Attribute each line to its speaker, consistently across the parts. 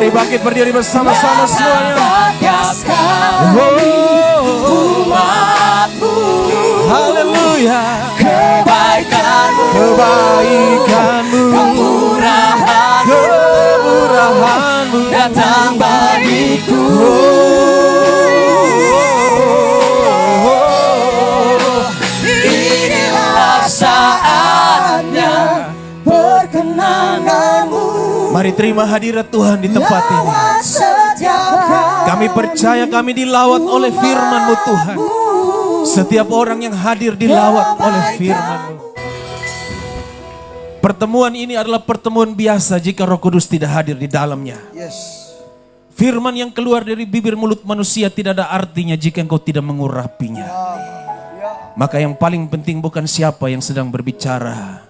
Speaker 1: Mari bangkit berdiri bersama-sama semuanya.
Speaker 2: Umatmu,
Speaker 1: Haleluya.
Speaker 2: kebaikanmu, kemurahanmu datang bagiku. Inilah saatnya perkenananmu.
Speaker 1: Mari terima hadirat Tuhan di tempat ini. Kami percaya kami dilawat oleh firman-Mu Tuhan. Setiap orang yang hadir dilawat oleh firman-Mu. Pertemuan ini adalah pertemuan biasa jika Roh Kudus tidak hadir di dalamnya. Firman yang keluar dari bibir mulut manusia tidak ada artinya jika engkau tidak mengurapinya. Maka yang paling penting bukan siapa yang sedang berbicara,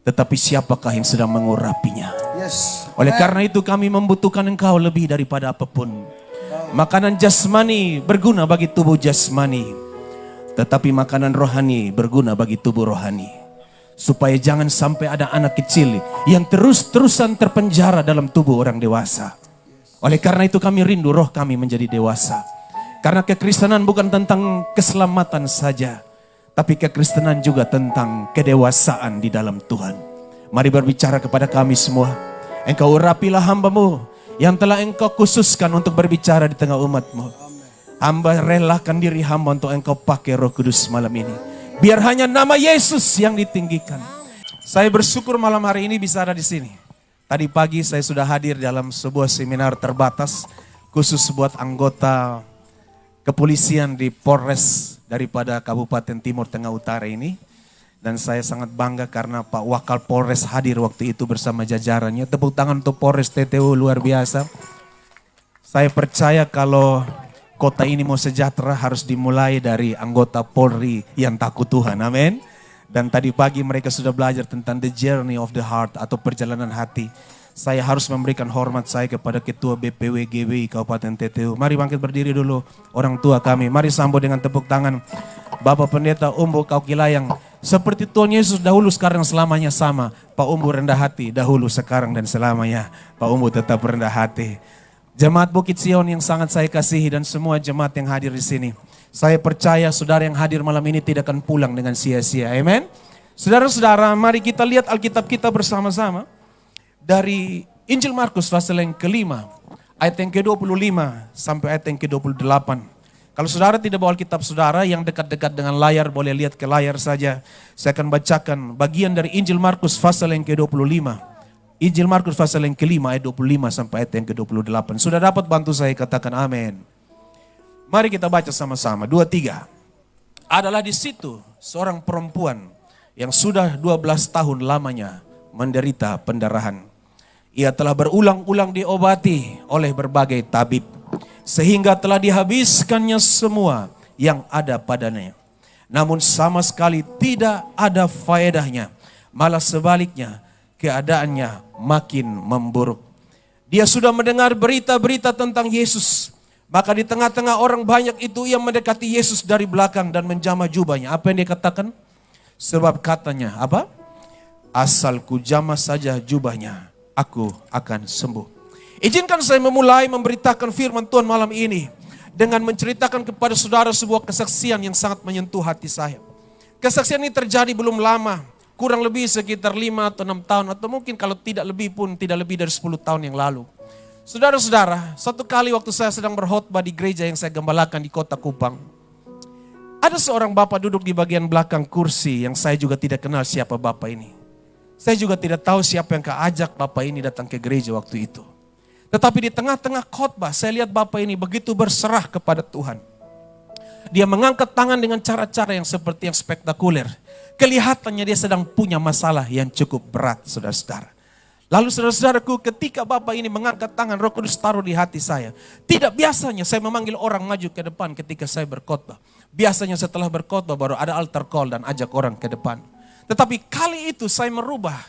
Speaker 1: tetapi siapakah yang sedang mengurapinya. Oleh karena itu kami membutuhkan engkau lebih daripada apapun. Makanan jasmani berguna bagi tubuh jasmani, tetapi makanan rohani berguna bagi tubuh rohani. Supaya jangan sampai ada anak kecil yang terus-terusan terpenjara dalam tubuh orang dewasa. Oleh karena itu kami rindu roh kami menjadi dewasa. Karena kekristenan bukan tentang keselamatan saja, tapi kekristenan juga tentang kedewasaan di dalam Tuhan. Mari berbicara kepada kami semua. Engkau urapilah hamba-Mu yang telah Engkau khususkan untuk berbicara di tengah umat-Mu. Hamba relakan diri hamba untuk Engkau pakai Roh Kudus malam ini. Biar hanya nama Yesus yang ditinggikan. Saya bersyukur malam hari ini bisa ada di sini. Tadi pagi saya sudah hadir dalam sebuah seminar terbatas khusus buat anggota kepolisian di Polres daripada Kabupaten Timur Tengah Utara ini. Dan saya sangat bangga karena Pak Wakal Polres hadir waktu itu bersama jajarannya. Tepuk tangan untuk Polres TTU luar biasa. Saya percaya kalau kota ini mau sejahtera harus dimulai dari anggota Polri yang takut Tuhan. Amin. Dan tadi pagi mereka sudah belajar tentang the journey of the heart atau perjalanan hati. Saya harus memberikan hormat saya kepada Ketua BPW GWI Kabupaten TTU. Mari bangkit berdiri dulu orang tua kami. Mari sambut dengan tepuk tangan Bapak Pendeta Umbu Kaukilayang. Seperti Tuhan Yesus dahulu sekarang selamanya sama. Pak Umbu rendah hati dahulu sekarang dan selamanya. Pak Umbu tetap rendah hati. Jemaat Bukit Sion yang sangat saya kasihi dan semua jemaat yang hadir di sini. Saya percaya saudara yang hadir malam ini tidak akan pulang dengan sia-sia. Amen. Saudara-saudara, mari kita lihat Alkitab kita bersama-sama. Dari Injil Markus pasal yang kelima, ayat yang ke-25 sampai ayat yang ke-28. Kalau saudara tidak bawa Alkitab saudara yang dekat-dekat dengan layar, boleh lihat ke layar saja. Saya akan bacakan bagian dari Injil Markus pasal yang ke-25. Injil Markus pasal yang kelima ayat 25 sampai ayat yang ke-28. Sudah dapat bantu saya katakan amin. Mari kita baca sama-sama. 2, 3. Adalah di situ seorang perempuan yang sudah 12 tahun lamanya menderita pendarahan. Ia telah berulang-ulang diobati oleh berbagai tabib, sehingga telah dihabiskannya semua yang ada padanya. Namun sama sekali tidak ada faedahnya, malah sebaliknya keadaannya makin memburuk. Dia sudah mendengar berita-berita tentang Yesus. Maka di tengah-tengah orang banyak itu ia mendekati Yesus dari belakang dan menjamah jubahnya. Apa yang dia katakan? Sebab katanya apa? Asal ku jamah saja jubahnya, aku akan sembuh. Izinkan saya memulai memberitakan firman Tuhan malam ini dengan menceritakan kepada saudara sebuah kesaksian yang sangat menyentuh hati saya. Kesaksian ini terjadi belum lama, kurang lebih sekitar 5 atau 6 tahun atau mungkin kalau tidak lebih pun tidak lebih dari 10 tahun yang lalu. Saudara-saudara, satu kali waktu saya sedang berkhotbah di gereja yang saya gembalakan di kota Kupang, ada seorang bapak duduk di bagian belakang kursi yang saya juga tidak kenal siapa bapak ini. Saya juga tidak tahu siapa yang ajak bapak ini datang ke gereja waktu itu. Tetapi di tengah-tengah khotbah saya lihat bapak ini begitu berserah kepada Tuhan. Dia mengangkat tangan dengan cara-cara yang seperti yang spektakuler. Kelihatannya dia sedang punya masalah yang cukup berat, saudara-saudara. Lalu saudara-saudaraku, ketika bapak ini mengangkat tangan, Roh Kudus taruh di hati saya. Tidak biasanya saya memanggil orang maju ke depan ketika saya berkhotbah. Biasanya setelah berkhotbah baru ada altar call dan ajak orang ke depan. Tetapi kali itu saya merubah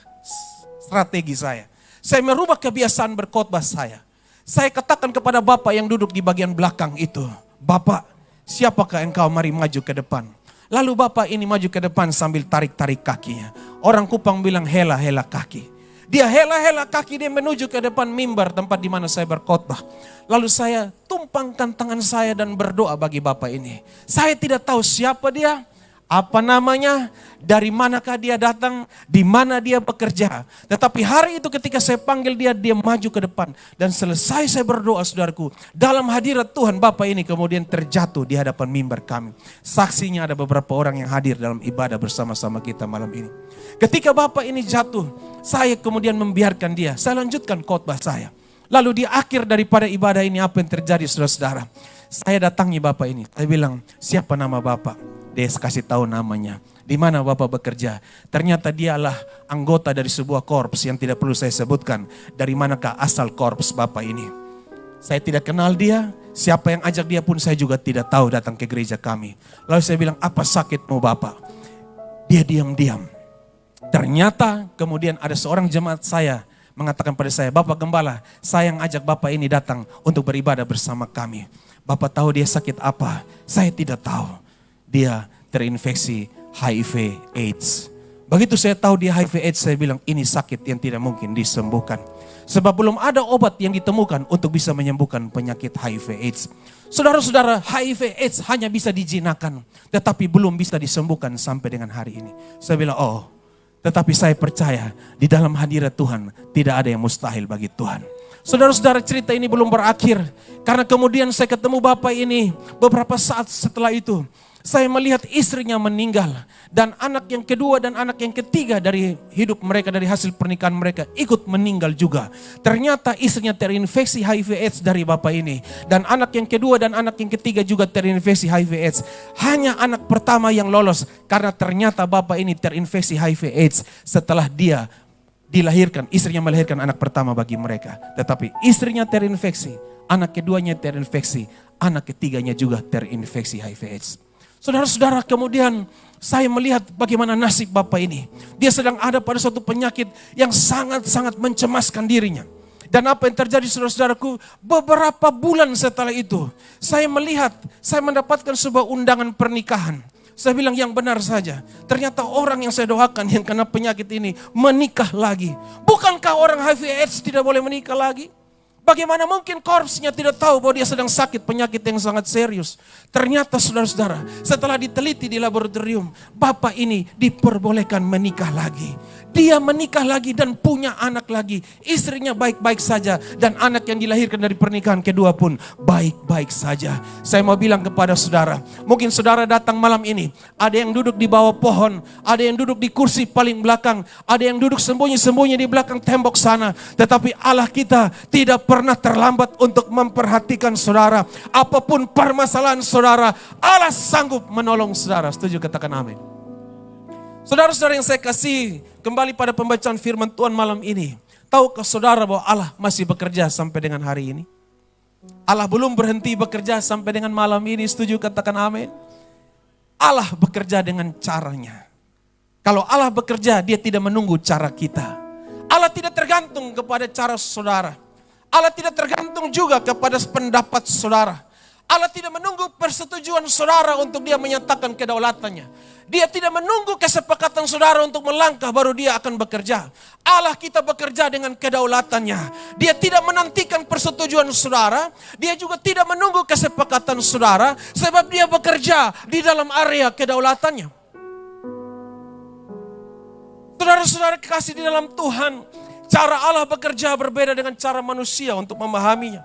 Speaker 1: strategi saya. Saya merubah kebiasaan berkhotbah saya. Saya katakan kepada bapak yang duduk di bagian belakang itu, Bapak, siapakah engkau, mari maju ke depan. Lalu bapak ini maju ke depan sambil tarik-tarik kakinya. Orang Kupang bilang hela-hela kaki. Dia hela-hela kaki dia menuju ke depan mimbar tempat di mana saya berkhotbah. Lalu saya tumpangkan tangan saya dan berdoa bagi Bapak ini. Saya tidak tahu siapa dia, apa namanya, dari manakah dia datang, di mana dia bekerja. Tetapi hari itu ketika saya panggil dia, dia maju ke depan. Dan selesai saya berdoa, saudaraku, dalam hadirat Tuhan, Bapak ini kemudian terjatuh di hadapan mimbar kami. Saksinya ada beberapa orang yang hadir dalam ibadah bersama-sama kita malam ini. Ketika Bapak ini jatuh, saya kemudian membiarkan dia. Saya lanjutkan khotbah saya. Lalu di akhir daripada ibadah ini, apa yang terjadi, saudara-saudara? Saya datangi Bapak ini. Saya bilang, siapa nama Bapak? Dia kasih tahu namanya. Di mana Bapak bekerja? Ternyata dialah anggota dari sebuah korps yang tidak perlu saya sebutkan. Dari manakah asal korps Bapak ini? Saya tidak kenal dia. Siapa yang ajak dia pun saya juga tidak tahu datang ke gereja kami. Lalu saya bilang, apa sakitmu Bapak? Dia diam-diam. Ternyata kemudian ada seorang jemaat saya mengatakan pada saya, Bapak Gembala, saya yang ajak Bapak ini datang untuk beribadah bersama kami. Bapak tahu dia sakit apa? Saya tidak tahu. Dia terinfeksi HIV AIDS. Begitu saya tahu dia HIV AIDS, saya bilang ini sakit yang tidak mungkin disembuhkan. Sebab belum ada obat yang ditemukan untuk bisa menyembuhkan penyakit HIV AIDS. Saudara-saudara, HIV AIDS hanya bisa dijinakan, tetapi belum bisa disembuhkan sampai dengan hari ini. Saya bilang, oh, tetapi saya percaya di dalam hadirat Tuhan tidak ada yang mustahil bagi Tuhan. Saudara-saudara, cerita ini belum berakhir. Karena kemudian saya ketemu Bapak ini beberapa saat setelah itu. Saya melihat istrinya meninggal dan anak yang kedua dan anak yang ketiga dari hidup mereka, dari hasil pernikahan mereka ikut meninggal juga. Ternyata istrinya terinfeksi HIV AIDS dari Bapak ini dan anak yang kedua dan anak yang ketiga juga terinfeksi HIV AIDS. Hanya anak pertama yang lolos karena ternyata Bapak ini terinfeksi HIV AIDS setelah dia dilahirkan, istrinya melahirkan anak pertama bagi mereka. Tetapi istrinya terinfeksi, anak keduanya terinfeksi, anak ketiganya juga terinfeksi HIV AIDS. Saudara-saudara, kemudian saya melihat bagaimana nasib Bapak ini. Dia sedang ada pada suatu penyakit yang sangat-sangat mencemaskan dirinya. Dan apa yang terjadi, saudara-saudaraku, beberapa bulan setelah itu, saya mendapatkan sebuah undangan pernikahan. Saya bilang yang benar saja. Ternyata orang yang saya doakan yang kena penyakit ini menikah lagi. Bukankah orang HIV AIDS tidak boleh menikah lagi? Bagaimana mungkin korpsnya tidak tahu bahwa dia sedang sakit penyakit yang sangat serius. Ternyata saudara-saudara, setelah diteliti di laboratorium, Bapak ini diperbolehkan menikah lagi. Dia menikah lagi dan punya anak lagi. Istrinya baik-baik saja dan anak yang dilahirkan dari pernikahan kedua pun baik-baik saja. Saya mau bilang kepada saudara, mungkin saudara datang malam ini, ada yang duduk di bawah pohon, ada yang duduk di kursi paling belakang, ada yang duduk sembunyi-sembunyi di belakang tembok sana. Tetapi Allah kita tidak pernah terlambat untuk memperhatikan saudara. Apapun permasalahan saudara, Allah sanggup menolong saudara. Setuju, katakan amin. Saudara-saudara yang saya kasih, kembali pada pembacaan firman Tuhan malam ini. Tahukah saudara bahwa Allah masih bekerja sampai dengan hari ini? Allah belum berhenti bekerja sampai dengan malam ini. Setuju, katakan amin. Allah bekerja dengan caranya. Kalau Allah bekerja, dia tidak menunggu cara kita. Allah tidak tergantung kepada cara saudara. Allah tidak tergantung juga kepada pendapat saudara. Allah tidak menunggu persetujuan saudara untuk dia menyatakan kedaulatannya. Dia tidak menunggu kesepakatan saudara untuk melangkah baru dia akan bekerja. Allah kita bekerja dengan kedaulatannya. Dia tidak menantikan persetujuan saudara. Dia juga tidak menunggu kesepakatan saudara. Sebab dia bekerja di dalam area kedaulatannya. Saudara-saudara kasih di dalam Tuhan. Cara Allah bekerja berbeda dengan cara manusia untuk memahaminya.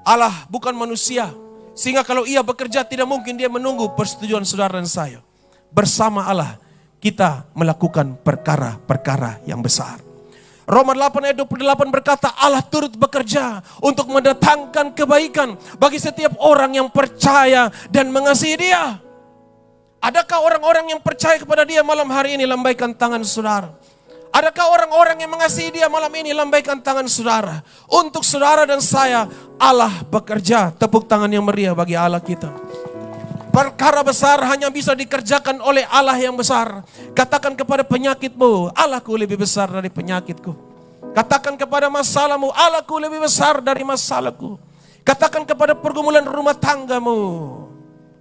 Speaker 1: Allah bukan manusia. Sehingga kalau ia bekerja tidak mungkin dia menunggu persetujuan saudara dan saya. Bersama Allah kita melakukan perkara-perkara yang besar. Roma 8 ayat 28 berkata Allah turut bekerja untuk mendatangkan kebaikan bagi setiap orang yang percaya dan mengasihi dia. Adakah orang-orang yang percaya kepada dia malam hari ini? Lambaikan tangan saudara. Adakah orang-orang yang mengasihi dia malam ini? Lambaikan tangan saudara. Untuk saudara dan saya, Allah bekerja. Tepuk tangan yang meriah bagi Allah kita. Perkara besar hanya bisa dikerjakan oleh Allah yang besar. Katakan kepada penyakitmu, Allahku lebih besar dari penyakitku. Katakan kepada masalahmu, Allahku lebih besar dari masalahku. Katakan kepada pergumulan rumah tanggamu,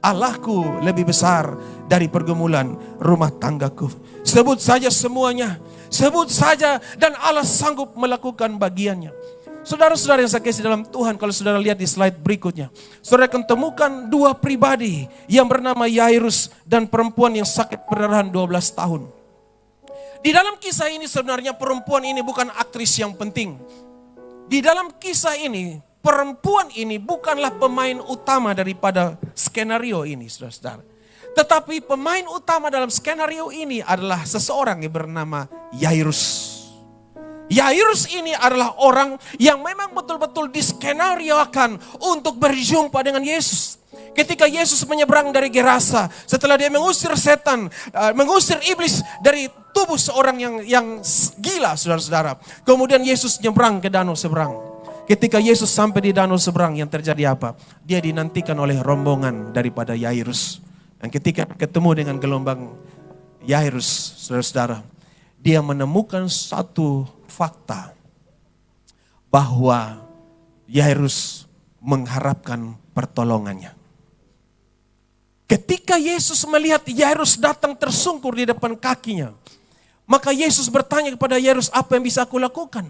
Speaker 1: Allahku lebih besar dari pergumulan rumah tanggaku. Sebut saja semuanya. Sebut saja dan Allah sanggup melakukan bagiannya. Saudara-saudara yang saya kasih dalam Tuhan, kalau saudara lihat di slide berikutnya, saudara akan temukan dua pribadi yang bernama Yairus dan perempuan yang sakit perdarahan 12 tahun. Di dalam kisah ini sebenarnya perempuan ini bukan aktris yang penting. Di dalam kisah ini, perempuan ini bukanlah pemain utama daripada skenario ini, saudara-saudara. Tetapi pemain utama dalam skenario ini adalah seseorang yang bernama Yairus. Yairus ini adalah orang yang memang betul-betul diskenariokan untuk berjumpa dengan Yesus. Ketika Yesus menyeberang dari Gerasa, setelah dia mengusir setan, mengusir iblis dari tubuh seorang yang gila, saudara-saudara. Kemudian Yesus nyeberang ke danau seberang. Ketika Yesus sampai di danau seberang, yang terjadi apa? Dia dinantikan oleh rombongan daripada Yairus. Dan ketika ketemu dengan gelombang Yairus, saudara-saudara, dia menemukan satu fakta bahwa Yairus mengharapkan pertolongannya. Ketika Yesus melihat Yairus datang tersungkur di depan kakinya, maka Yesus bertanya kepada Yairus, apa yang bisa aku lakukan?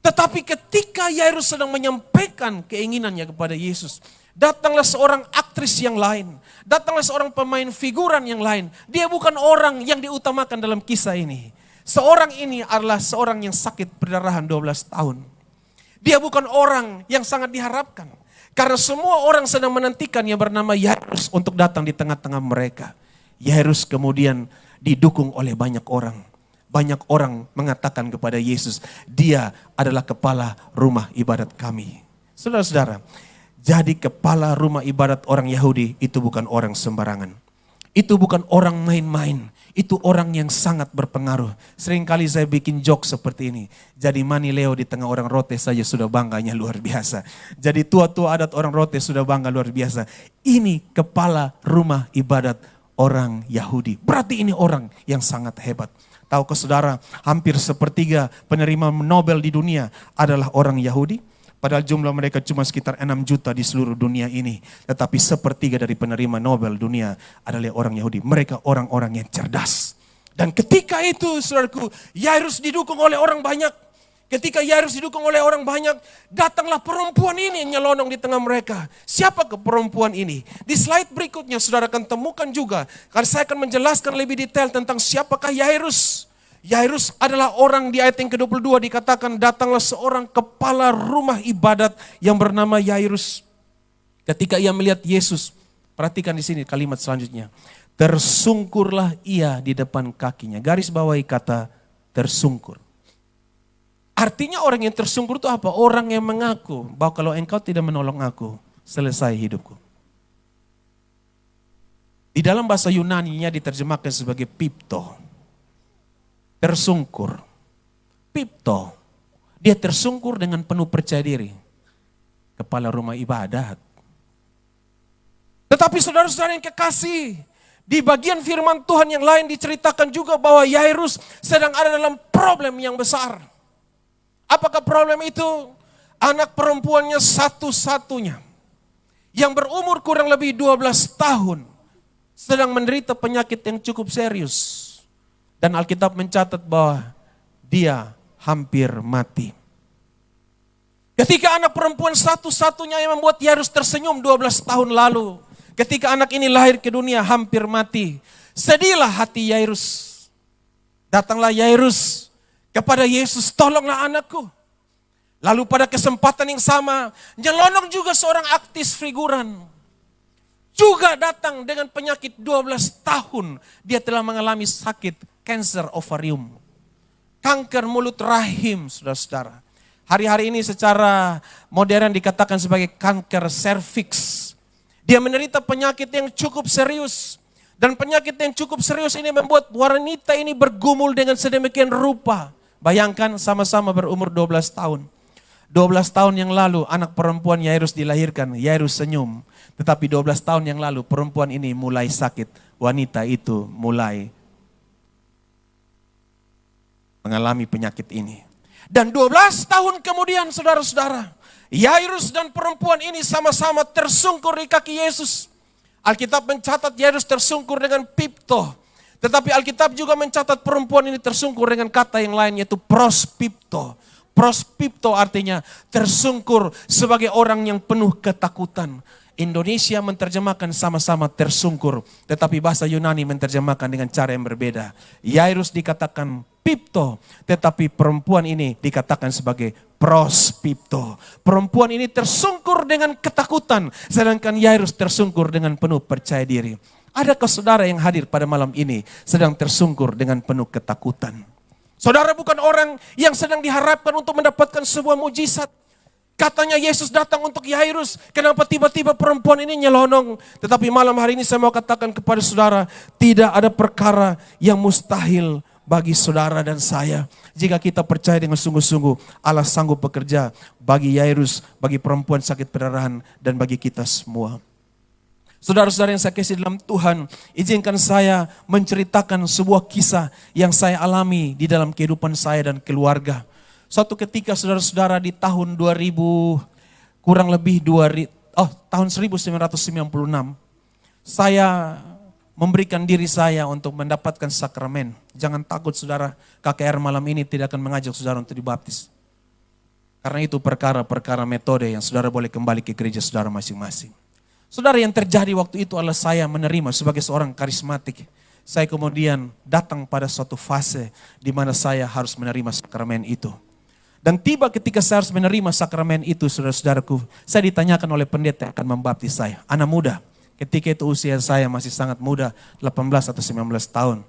Speaker 1: Tetapi ketika Yairus sedang menyampaikan keinginannya kepada Yesus, datanglah seorang aktris yang lain, datanglah seorang pemain figuran yang lain. Dia bukan orang yang diutamakan dalam kisah ini. Seorang ini adalah seorang yang sakit perdarahan 12 tahun. Dia bukan orang yang sangat diharapkan. Karena semua orang sedang menantikan yang bernama Yairus untuk datang di tengah-tengah mereka. Yairus kemudian didukung oleh banyak orang. Banyak orang mengatakan kepada Yesus, dia adalah kepala rumah ibadat kami. Saudara-saudara, jadi kepala rumah ibadat orang Yahudi itu bukan orang sembarangan. Itu bukan orang main-main. Itu orang yang sangat berpengaruh. Seringkali saya bikin joke seperti ini. Jadi Mani Leo di tengah orang rote saja sudah bangganya luar biasa. Jadi tua-tua adat orang rote sudah bangga luar biasa. Ini kepala rumah ibadat orang Yahudi. Berarti ini orang yang sangat hebat. Tahukah saudara, hampir sepertiga penerima Nobel di dunia adalah orang Yahudi. Padahal jumlah mereka cuma sekitar 6 juta di seluruh dunia ini. Tetapi sepertiga dari penerima Nobel dunia adalah orang Yahudi. Mereka orang-orang yang cerdas. Dan ketika itu, saudaraku, Yairus didukung oleh orang banyak. Ketika Yairus didukung oleh orang banyak, datanglah perempuan ini yang nyelonong di tengah mereka. Siapa ke perempuan ini? Di slide berikutnya saudara akan temukan juga. Karena saya akan menjelaskan lebih detail tentang siapakah Yairus. Yairus adalah orang di ayat yang ke-22 dikatakan datanglah seorang kepala rumah ibadat yang bernama Yairus. Ketika ia melihat Yesus, perhatikan di sini kalimat selanjutnya. Tersungkurlah ia di depan kakinya. Garis bawahi kata tersungkur. Artinya orang yang tersungkur itu apa? Orang yang mengaku bahwa kalau engkau tidak menolong aku, selesai hidupku. Di dalam bahasa Yunani-nya diterjemahkan sebagai pipto. Tersungkur. Pipto. Dia tersungkur dengan penuh percaya diri. Kepala rumah ibadat. Tetapi saudara-saudara yang kekasih, di bagian firman Tuhan yang lain diceritakan juga bahwa Yairus sedang ada dalam problem yang besar. Apakah problem itu? Anak perempuannya satu-satunya yang berumur kurang lebih 12 tahun sedang menderita penyakit yang cukup serius. Dan Alkitab mencatat bahwa dia hampir mati. Ketika anak perempuan satu-satunya yang membuat Yairus tersenyum 12 tahun lalu. Ketika anak ini lahir ke dunia hampir mati. Sedihlah hati Yairus. Datanglah Yairus kepada Yesus, tolonglah anakku. Lalu pada kesempatan yang sama, nyelonong juga seorang aktris figuran. Juga datang dengan penyakit 12 tahun. Dia telah mengalami sakit kanker ovarium. Kanker mulut rahim, saudara-saudara. Hari-hari ini secara modern dikatakan sebagai kanker serviks. Dia menderita penyakit yang cukup serius. Dan penyakit yang cukup serius ini membuat wanita ini bergumul dengan sedemikian rupa. Bayangkan sama-sama berumur 12 tahun. 12 tahun yang lalu anak perempuan Yairus dilahirkan. Yairus senyum. Tetapi 12 tahun yang lalu perempuan ini mulai sakit. Wanita itu mulai mengalami penyakit ini. Dan 12 tahun kemudian saudara-saudara, Yairus dan perempuan ini sama-sama tersungkur di kaki Yesus. Alkitab mencatat Yairus tersungkur dengan pipto. Tetapi Alkitab juga mencatat perempuan ini tersungkur dengan kata yang lain, yaitu prospipto. Prospipto artinya tersungkur sebagai orang yang penuh ketakutan. Indonesia menerjemahkan sama-sama tersungkur, tetapi bahasa Yunani menerjemahkan dengan cara yang berbeda. Yairus dikatakan pipto, tetapi perempuan ini dikatakan sebagai prospipto. Perempuan ini tersungkur dengan ketakutan, sedangkan Yairus tersungkur dengan penuh percaya diri. Adakah saudara yang hadir pada malam ini sedang tersungkur dengan penuh ketakutan? Saudara bukan orang yang sedang diharapkan untuk mendapatkan sebuah mujizat. Katanya Yesus datang untuk Yairus. Kenapa tiba-tiba perempuan ini nyelonong? Tetapi malam hari ini saya mau katakan kepada saudara, tidak ada perkara yang mustahil bagi saudara dan saya. Jika kita percaya dengan sungguh-sungguh, Allah sanggup bekerja bagi Yairus, bagi perempuan sakit perdarahan, dan bagi kita semua. Saudara-saudara yang saya kasih dalam Tuhan, izinkan saya menceritakan sebuah kisah yang saya alami di dalam kehidupan saya dan keluarga. Suatu ketika saudara-saudara di tahun 2000, tahun 1996, saya memberikan diri saya untuk mendapatkan sakramen. Jangan takut saudara, KKR malam ini tidak akan mengajak saudara untuk dibaptis. Karena itu perkara-perkara metode yang saudara boleh kembali ke gereja saudara masing-masing. Saudara, yang terjadi waktu itu adalah saya menerima sebagai seorang karismatik. Saya kemudian datang pada suatu fase di mana saya harus menerima sakramen itu. Dan tiba ketika saya harus menerima sakramen itu, saudara-saudaraku, saya ditanyakan oleh pendeta yang akan membaptis saya. Anak muda, ketika itu usia saya masih sangat muda, 18 atau 19 tahun.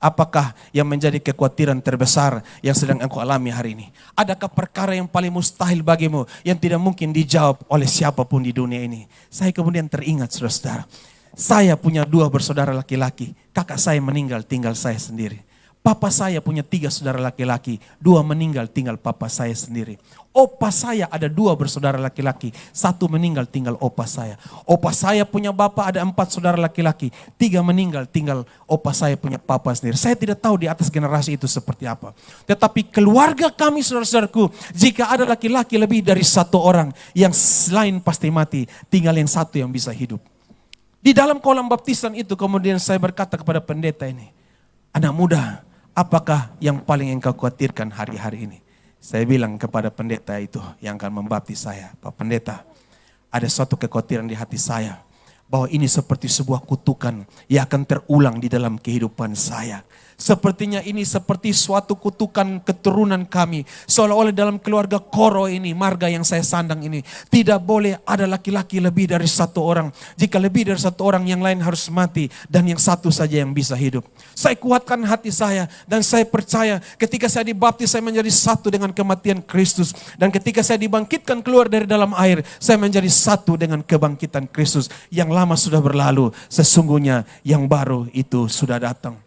Speaker 1: Apakah yang menjadi kekhawatiran terbesar yang sedang engkau alami hari ini? Adakah perkara yang paling mustahil bagimu yang tidak mungkin dijawab oleh siapapun di dunia ini? Saya kemudian teringat, saudara-saudara, saya punya 2 bersaudara laki-laki. Kakak saya meninggal, tinggal saya sendiri. Papa saya punya 3 saudara laki-laki, 2 meninggal, tinggal papa saya sendiri. Opa saya ada 2 bersaudara laki-laki, 1 meninggal, tinggal opa saya. Opa saya punya bapak ada 4 saudara laki-laki, 3 meninggal, tinggal opa saya punya papa sendiri. Saya tidak tahu di atas generasi itu seperti apa. Tetapi keluarga kami, saudara-saudaraku, jika ada laki-laki lebih dari 1 orang, yang selain pasti mati, tinggal yang 1 yang bisa hidup. Di dalam kolam baptisan itu kemudian saya berkata kepada pendeta ini, anak muda, apakah yang paling engkau khawatirkan hari-hari ini? Saya bilang kepada pendeta itu yang akan membaptis saya, Pak Pendeta, ada suatu kekhawatiran di hati saya, bahwa ini seperti sebuah kutukan yang akan terulang di dalam kehidupan saya. Sepertinya ini seperti suatu kutukan keturunan kami. Seolah-olah dalam keluarga Koro ini, marga yang saya sandang ini, tidak boleh ada laki-laki lebih dari 1 orang. Jika lebih dari 1 orang, yang lain harus mati dan yang 1 saja yang bisa hidup. Saya kuatkan hati saya dan saya percaya ketika saya dibaptis, saya menjadi satu dengan kematian Kristus. Dan ketika saya dibangkitkan keluar dari dalam air, saya menjadi satu dengan kebangkitan Kristus. Yang lama sudah berlalu, sesungguhnya yang baru itu sudah datang.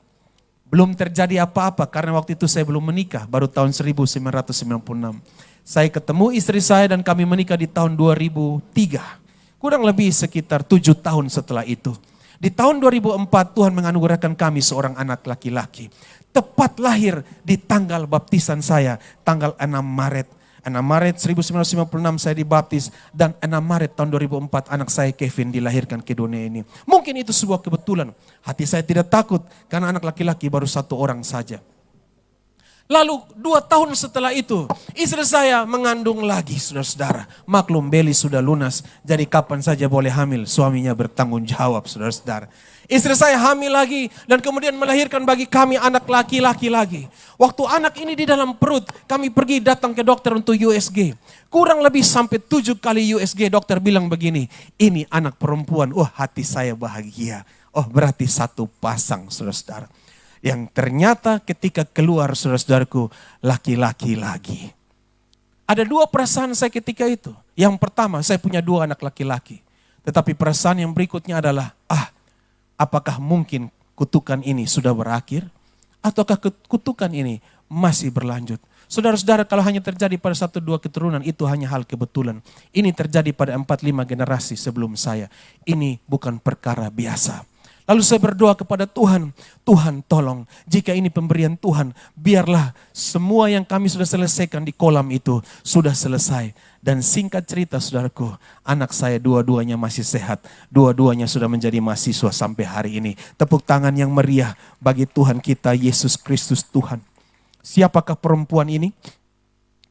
Speaker 1: Belum terjadi apa-apa karena waktu itu saya belum menikah, baru tahun 1996. Saya ketemu istri saya dan kami menikah di tahun 2003. Kurang lebih sekitar 7 tahun setelah itu. Di tahun 2004 Tuhan menganugerahkan kami seorang anak laki-laki. Tepat lahir di tanggal baptisan saya, tanggal 6 Maret. 6 Maret 1956 saya dibaptis dan 6 Maret tahun 2004 anak saya Kevin dilahirkan ke dunia ini. Mungkin itu sebuah kebetulan. Hati saya tidak takut karena anak laki-laki baru 1 orang saja. Lalu 2 tahun setelah itu istri saya mengandung lagi, saudara-saudara. Maklum Beli sudah lunas, jadi kapan saja boleh hamil, suaminya bertanggung jawab, saudara-saudara. Istri saya hamil lagi dan kemudian melahirkan bagi kami anak laki-laki lagi. Waktu anak ini di dalam perut, kami pergi datang ke dokter untuk USG. Kurang lebih sampai 7 kali USG, dokter bilang begini, ini anak perempuan. Oh, hati saya bahagia. Oh, berarti 1 pasang, saudara-saudara. Yang ternyata ketika keluar, saudara-saudaraku, laki-laki lagi. Ada 2 perasaan saya ketika itu. Yang pertama, saya punya 2 anak laki-laki. Tetapi perasaan yang berikutnya adalah, apakah mungkin kutukan ini sudah berakhir? Ataukah kutukan ini masih berlanjut? Saudara-saudara, kalau hanya terjadi pada 1-2 keturunan, itu hanya hal kebetulan. Ini terjadi pada 4-5 generasi sebelum saya. Ini bukan perkara biasa. Lalu saya berdoa kepada Tuhan, Tuhan tolong, jika ini pemberian Tuhan, biarlah semua yang kami sudah selesaikan di kolam itu sudah selesai. Dan singkat cerita saudaraku, anak saya dua-duanya masih sehat, dua-duanya sudah menjadi mahasiswa sampai hari ini. Tepuk tangan yang meriah bagi Tuhan kita, Yesus Kristus Tuhan. Siapakah perempuan ini?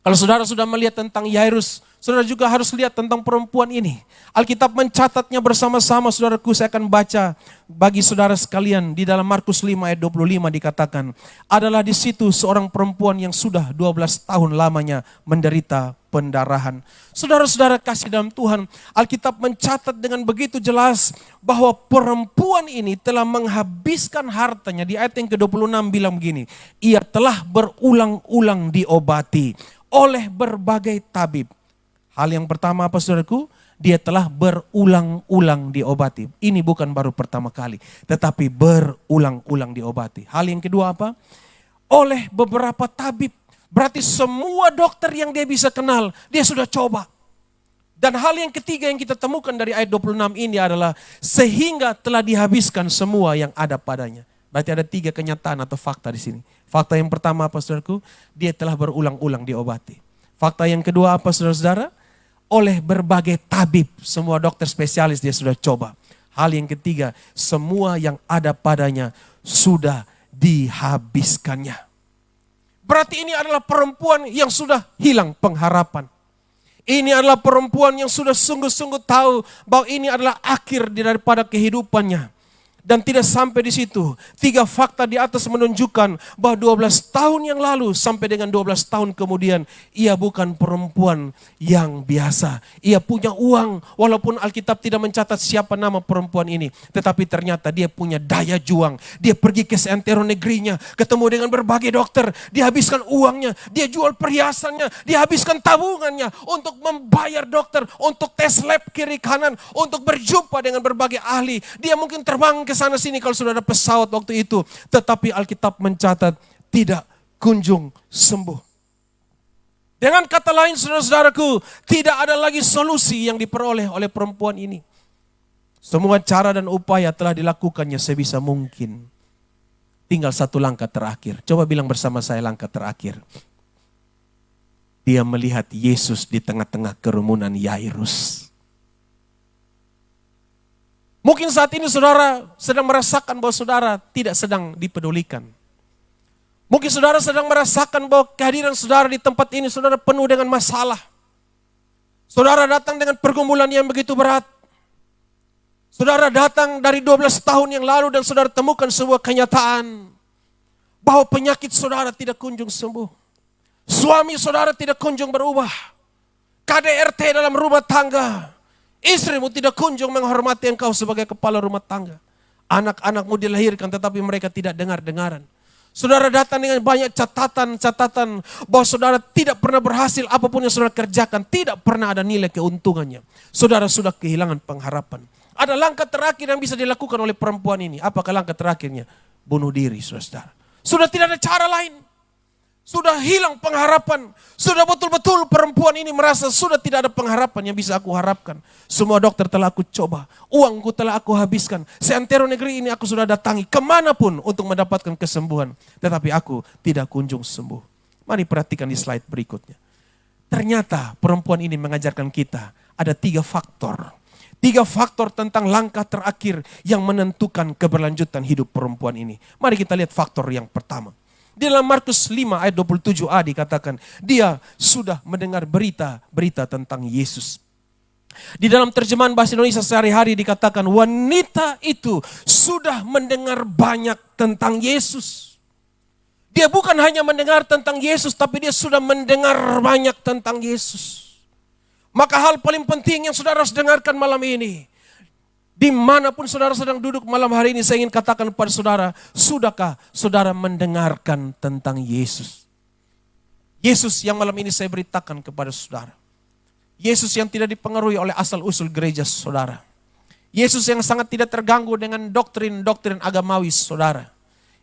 Speaker 1: Kalau saudara sudah melihat tentang Yairus, saudara juga harus lihat tentang perempuan ini. Alkitab mencatatnya bersama-sama, saudaraku. Saya akan baca bagi saudara sekalian. Di dalam Markus 5 ayat 25 dikatakan, adalah di situ seorang perempuan yang sudah 12 tahun lamanya menderita pendarahan. Saudara-saudara kasih dalam Tuhan, Alkitab mencatat dengan begitu jelas bahwa perempuan ini telah menghabiskan hartanya. Di ayat yang ke-26 bilang begini, ia telah berulang-ulang diobati oleh berbagai tabib. Hal yang pertama apa saudaraku? Dia telah berulang-ulang diobati. Ini bukan baru pertama kali, tetapi berulang-ulang diobati. Hal yang kedua apa? Oleh beberapa tabib. Berarti semua dokter yang dia bisa kenal, dia sudah coba. Dan hal yang ketiga yang kita temukan dari ayat 26 ini adalah sehingga telah dihabiskan semua yang ada padanya. Berarti ada 3 kenyataan atau fakta di sini. Fakta yang pertama apa saudaraku? Dia telah berulang-ulang diobati. Fakta yang kedua apa saudara-saudara? Oleh berbagai tabib, semua dokter spesialis dia sudah coba. Hal yang ketiga, semua yang ada padanya sudah dihabiskannya. Berarti ini adalah perempuan yang sudah hilang pengharapan. Ini adalah perempuan yang sudah sungguh-sungguh tahu bahwa ini adalah akhir daripada kehidupannya. Dan tidak sampai di situ. 3 fakta di atas menunjukkan bahwa 12 tahun yang lalu sampai dengan 12 tahun kemudian, ia bukan perempuan yang biasa. Ia punya uang, walaupun Alkitab tidak mencatat siapa nama perempuan ini. Tetapi ternyata dia punya daya juang. Dia pergi ke seantero negerinya, ketemu dengan berbagai dokter. Dia habiskan uangnya, dia jual perhiasannya, dia habiskan tabungannya untuk membayar dokter, untuk tes lab kiri kanan, untuk berjumpa dengan berbagai ahli. Dia mungkin terbang ke sana sini kalau sudah ada pesawat waktu itu. Tetapi Alkitab mencatat tidak kunjung sembuh. Dengan kata lain saudara-saudaraku, tidak ada lagi solusi yang diperoleh oleh perempuan ini. Semua cara dan upaya telah dilakukannya sebisa mungkin. Tinggal satu langkah terakhir. Coba bilang bersama saya langkah terakhir. Dia melihat Yesus di tengah-tengah kerumunan Yairus. Mungkin saat ini saudara sedang merasakan bahwa saudara tidak sedang dipedulikan. Mungkin saudara sedang merasakan bahwa kehadiran saudara di tempat ini saudara penuh dengan masalah. Saudara datang dengan pergumulan yang begitu berat. Saudara datang dari 12 tahun yang lalu dan saudara temukan sebuah kenyataan bahwa penyakit saudara tidak kunjung sembuh. Suami saudara tidak kunjung berubah. KDRT dalam rumah tangga. Istrimu tidak kunjung menghormati engkau sebagai kepala rumah tangga. Anak-anakmu dilahirkan tetapi mereka tidak dengar-dengaran. Saudara datang dengan banyak catatan-catatan bahwa saudara tidak pernah berhasil apapun yang saudara kerjakan. Tidak pernah ada nilai keuntungannya. Saudara sudah kehilangan pengharapan. Ada langkah terakhir yang bisa dilakukan oleh perempuan ini. Apakah langkah terakhirnya? Bunuh diri saudara. Sudah tidak ada cara lain. Sudah hilang pengharapan. Sudah betul-betul perempuan ini merasa sudah tidak ada pengharapan yang bisa aku harapkan. Semua dokter telah aku coba. Uangku telah aku habiskan. Seantero negeri ini aku sudah datangi. Kemanapun untuk mendapatkan kesembuhan. Tetapi aku tidak kunjung sembuh. Mari perhatikan di slide berikutnya. Ternyata perempuan ini mengajarkan kita ada 3 faktor. 3 faktor tentang langkah terakhir yang menentukan keberlanjutan hidup perempuan ini. Mari kita lihat faktor yang pertama. Di dalam Markus 5 ayat 27a dikatakan, dia sudah mendengar berita tentang Yesus. Di dalam terjemahan bahasa Indonesia sehari-hari dikatakan, wanita itu sudah mendengar banyak tentang Yesus. Dia bukan hanya mendengar tentang Yesus, tapi dia sudah mendengar banyak tentang Yesus. Maka hal paling penting yang saudara harus dengarkan malam ini, dimanapun saudara sedang duduk malam hari ini, saya ingin katakan kepada saudara, sudahkah saudara mendengarkan tentang Yesus? Yesus yang malam ini saya beritakan kepada saudara. Yesus yang tidak dipengaruhi oleh asal-usul gereja saudara. Yesus yang sangat tidak terganggu dengan doktrin-doktrin agamawi saudara.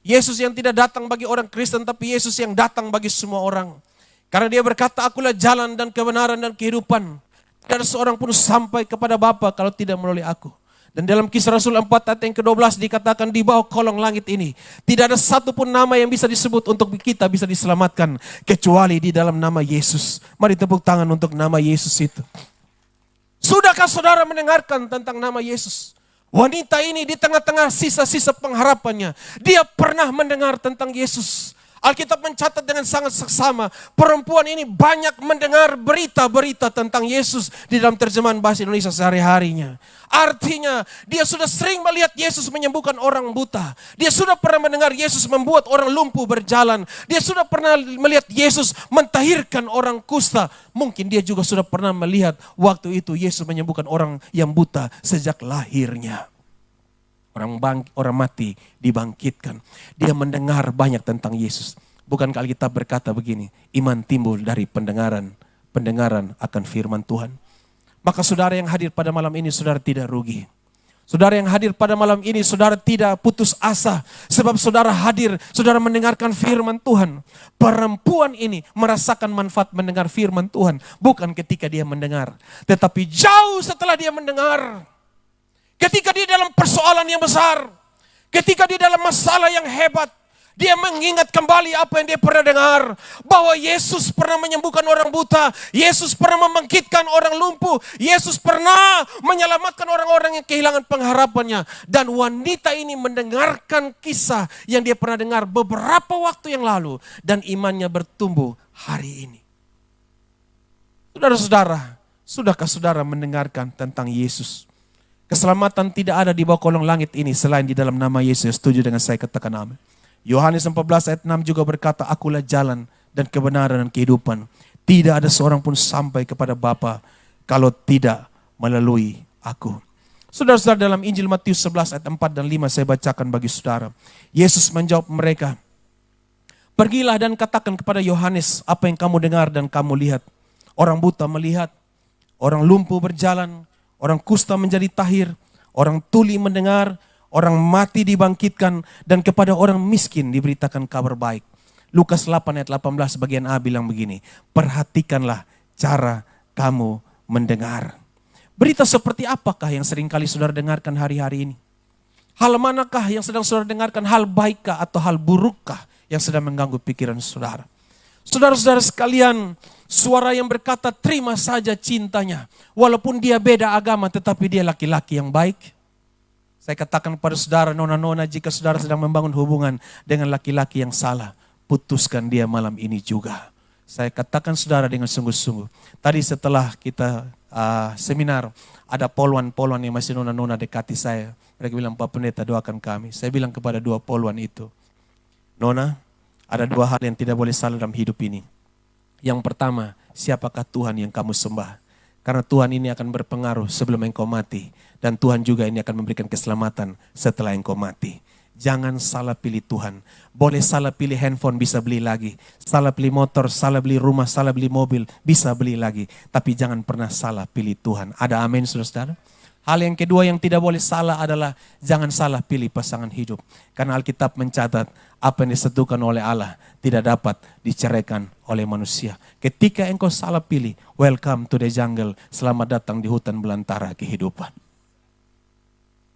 Speaker 1: Yesus yang tidak datang bagi orang Kristen, tapi Yesus yang datang bagi semua orang. Karena dia berkata, akulah jalan dan kebenaran dan kehidupan. Tidak ada seorang pun sampai kepada Bapa kalau tidak melalui aku. Dan dalam Kisah Rasul 4 ayat yang ke-12 dikatakan di bawah kolong langit ini tidak ada satupun nama yang bisa disebut untuk kita bisa diselamatkan kecuali di dalam nama Yesus. Mari tepuk tangan untuk nama Yesus itu. Sudahkah saudara mendengarkan tentang nama Yesus? Wanita ini di tengah-tengah sisa-sisa pengharapannya, dia pernah mendengar tentang Yesus. Alkitab mencatat dengan sangat seksama, perempuan ini banyak mendengar berita-berita tentang Yesus di dalam terjemahan bahasa Indonesia sehari-harinya. Artinya, dia sudah sering melihat Yesus menyembuhkan orang buta. Dia sudah pernah mendengar Yesus membuat orang lumpuh berjalan. Dia sudah pernah melihat Yesus mentahirkan orang kusta. Mungkin dia juga sudah pernah melihat waktu itu Yesus menyembuhkan orang yang buta sejak lahirnya. Orang mati dibangkitkan. Dia mendengar banyak tentang Yesus. Bukankah Alkitab berkata begini, iman timbul dari pendengaran, pendengaran akan firman Tuhan. Maka saudara yang hadir pada malam ini, saudara tidak rugi. Saudara yang hadir pada malam ini, saudara tidak putus asa. Sebab saudara hadir, saudara mendengarkan firman Tuhan. Perempuan ini merasakan manfaat mendengar firman Tuhan. Bukan ketika dia mendengar, tetapi jauh setelah dia mendengar. Ketika dia dalam persoalan yang besar, ketika dia dalam masalah yang hebat, dia mengingat kembali apa yang dia pernah dengar. Bahwa Yesus pernah menyembuhkan orang buta, Yesus pernah membangkitkan orang lumpuh, Yesus pernah menyelamatkan orang-orang yang kehilangan pengharapannya. Dan wanita ini mendengarkan kisah yang dia pernah dengar beberapa waktu yang lalu. Dan imannya bertumbuh hari ini. Saudara-saudara, sudahkah saudara mendengarkan tentang Yesus? Keselamatan tidak ada di bawah kolong langit ini selain di dalam nama Yesus. Setuju dengan saya, katakan amin. Yohanes 14 ayat 6 juga berkata, akulah jalan dan kebenaran dan kehidupan. Tidak ada seorang pun sampai kepada Bapa kalau tidak melalui aku. Saudara-saudara, dalam Injil Matius 11 ayat 4 dan 5 saya bacakan bagi saudara. Yesus menjawab mereka, pergilah dan katakan kepada Yohanes apa yang kamu dengar dan kamu lihat. Orang buta melihat, orang lumpuh berjalan, orang kusta menjadi tahir, orang tuli mendengar, orang mati dibangkitkan, dan kepada orang miskin diberitakan kabar baik. Lukas 8 ayat 18 bagian A bilang begini, perhatikanlah cara kamu mendengar. Berita seperti apakah yang seringkali saudara dengarkan hari-hari ini? Hal manakah yang sedang saudara dengarkan? Hal baikkah atau hal burukkah yang sedang mengganggu pikiran saudara? Saudara-saudara sekalian, suara yang berkata terima saja cintanya. Walaupun dia beda agama tetapi dia laki-laki yang baik. Saya katakan kepada saudara nona-nona, jika saudara sedang membangun hubungan dengan laki-laki yang salah, putuskan dia malam ini juga. Saya katakan saudara dengan sungguh-sungguh. Tadi setelah kita seminar, ada poluan-poluan yang masih nona-nona dekati saya. Mereka bilang, Pak Pendeta doakan kami. Saya bilang kepada dua poluan itu, nona, ada dua hal yang tidak boleh salah dalam hidup ini. Yang pertama, siapakah Tuhan yang kamu sembah? Karena Tuhan ini akan berpengaruh sebelum engkau mati. Dan Tuhan juga ini akan memberikan keselamatan setelah engkau mati. Jangan salah pilih Tuhan. Boleh salah pilih handphone, bisa beli lagi. Salah pilih motor, salah beli rumah, salah beli mobil, bisa beli lagi. Tapi jangan pernah salah pilih Tuhan. Ada amin saudara-saudara? Hal yang kedua yang tidak boleh salah adalah jangan salah pilih pasangan hidup. Karena Alkitab mencatat apa yang disatukan oleh Allah tidak dapat diceraikan oleh manusia. Ketika engkau salah pilih, welcome to the jungle. Selamat datang di hutan belantara kehidupan.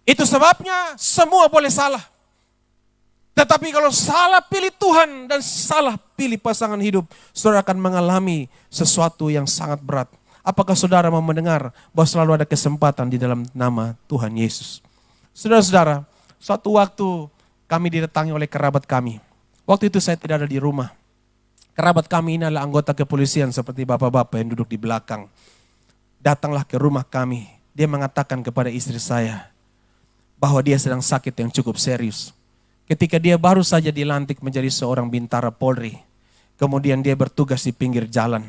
Speaker 1: Itu sebabnya semua boleh salah. Tetapi kalau salah pilih Tuhan dan salah pilih pasangan hidup, saudara akan mengalami sesuatu yang sangat berat. Apakah saudara mau mendengar bahwa selalu ada kesempatan di dalam nama Tuhan Yesus? Saudara-saudara, suatu waktu kami didatangi oleh kerabat kami. Waktu itu saya tidak ada di rumah. Kerabat kami ini adalah anggota kepolisian seperti bapak-bapak yang duduk di belakang. Datanglah ke rumah kami. Dia mengatakan kepada istri saya bahwa dia sedang sakit yang cukup serius. Ketika dia baru saja dilantik menjadi seorang bintara Polri. Kemudian dia bertugas di pinggir jalan.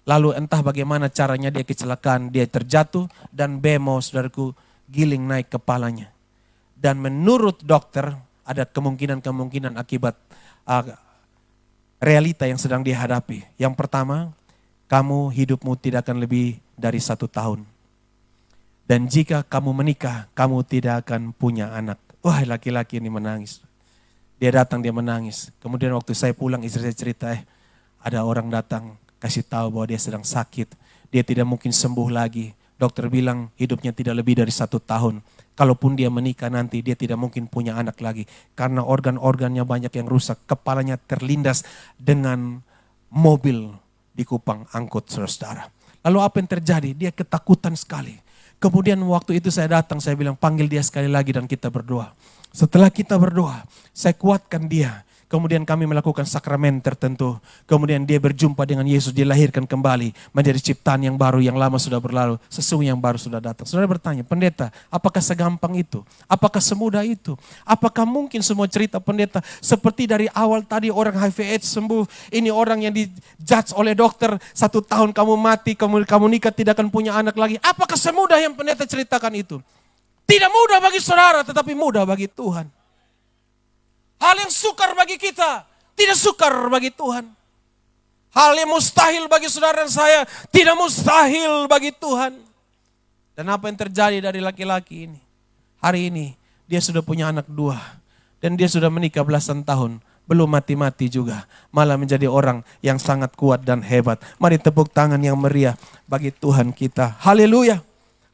Speaker 1: Lalu entah bagaimana caranya dia kecelakaan, dia terjatuh dan bemo saudaraku giling naik kepalanya. Dan menurut dokter ada kemungkinan-kemungkinan akibat realita yang sedang dihadapi. Yang pertama, kamu hidupmu tidak akan lebih dari 1 tahun. Dan jika kamu menikah, kamu tidak akan punya anak. Wah, laki-laki ini menangis. Dia datang, dia menangis. Kemudian waktu saya pulang, istri saya cerita, ada orang datang kasih tahu bahwa dia sedang sakit. Dia tidak mungkin sembuh lagi. Dokter bilang hidupnya tidak lebih dari 1 tahun. Kalaupun dia menikah nanti, dia tidak mungkin punya anak lagi. Karena organ-organnya banyak yang rusak. Kepalanya terlindas dengan mobil di Kupang angkut, saudara-saudara. Lalu apa yang terjadi? Dia ketakutan sekali. Kemudian waktu itu saya datang, saya bilang panggil dia sekali lagi dan kita berdoa. Setelah kita berdoa, saya kuatkan dia. Kemudian kami melakukan sakramen tertentu. Kemudian dia berjumpa dengan Yesus, dilahirkan kembali. Menjadi ciptaan yang baru, yang lama sudah berlalu. Sesungguhnya yang baru sudah datang. Saudara bertanya, pendeta, apakah segampang itu? Apakah semudah itu? Apakah mungkin semua cerita pendeta seperti dari awal tadi orang HIV AIDS sembuh. Ini orang yang dijudge oleh dokter, 1 tahun kamu mati, kamu nikah tidak akan punya anak lagi. Apakah semudah yang pendeta ceritakan itu? Tidak mudah bagi saudara, tetapi mudah bagi Tuhan. Hal yang sukar bagi kita, tidak sukar bagi Tuhan. Hal yang mustahil bagi saudara dan saya, tidak mustahil bagi Tuhan. Dan apa yang terjadi dari laki-laki ini? Hari ini, dia sudah punya anak 2. Dan dia sudah menikah belasan tahun. Belum mati-mati juga. Malah menjadi orang yang sangat kuat dan hebat. Mari tepuk tangan yang meriah bagi Tuhan kita. Haleluya.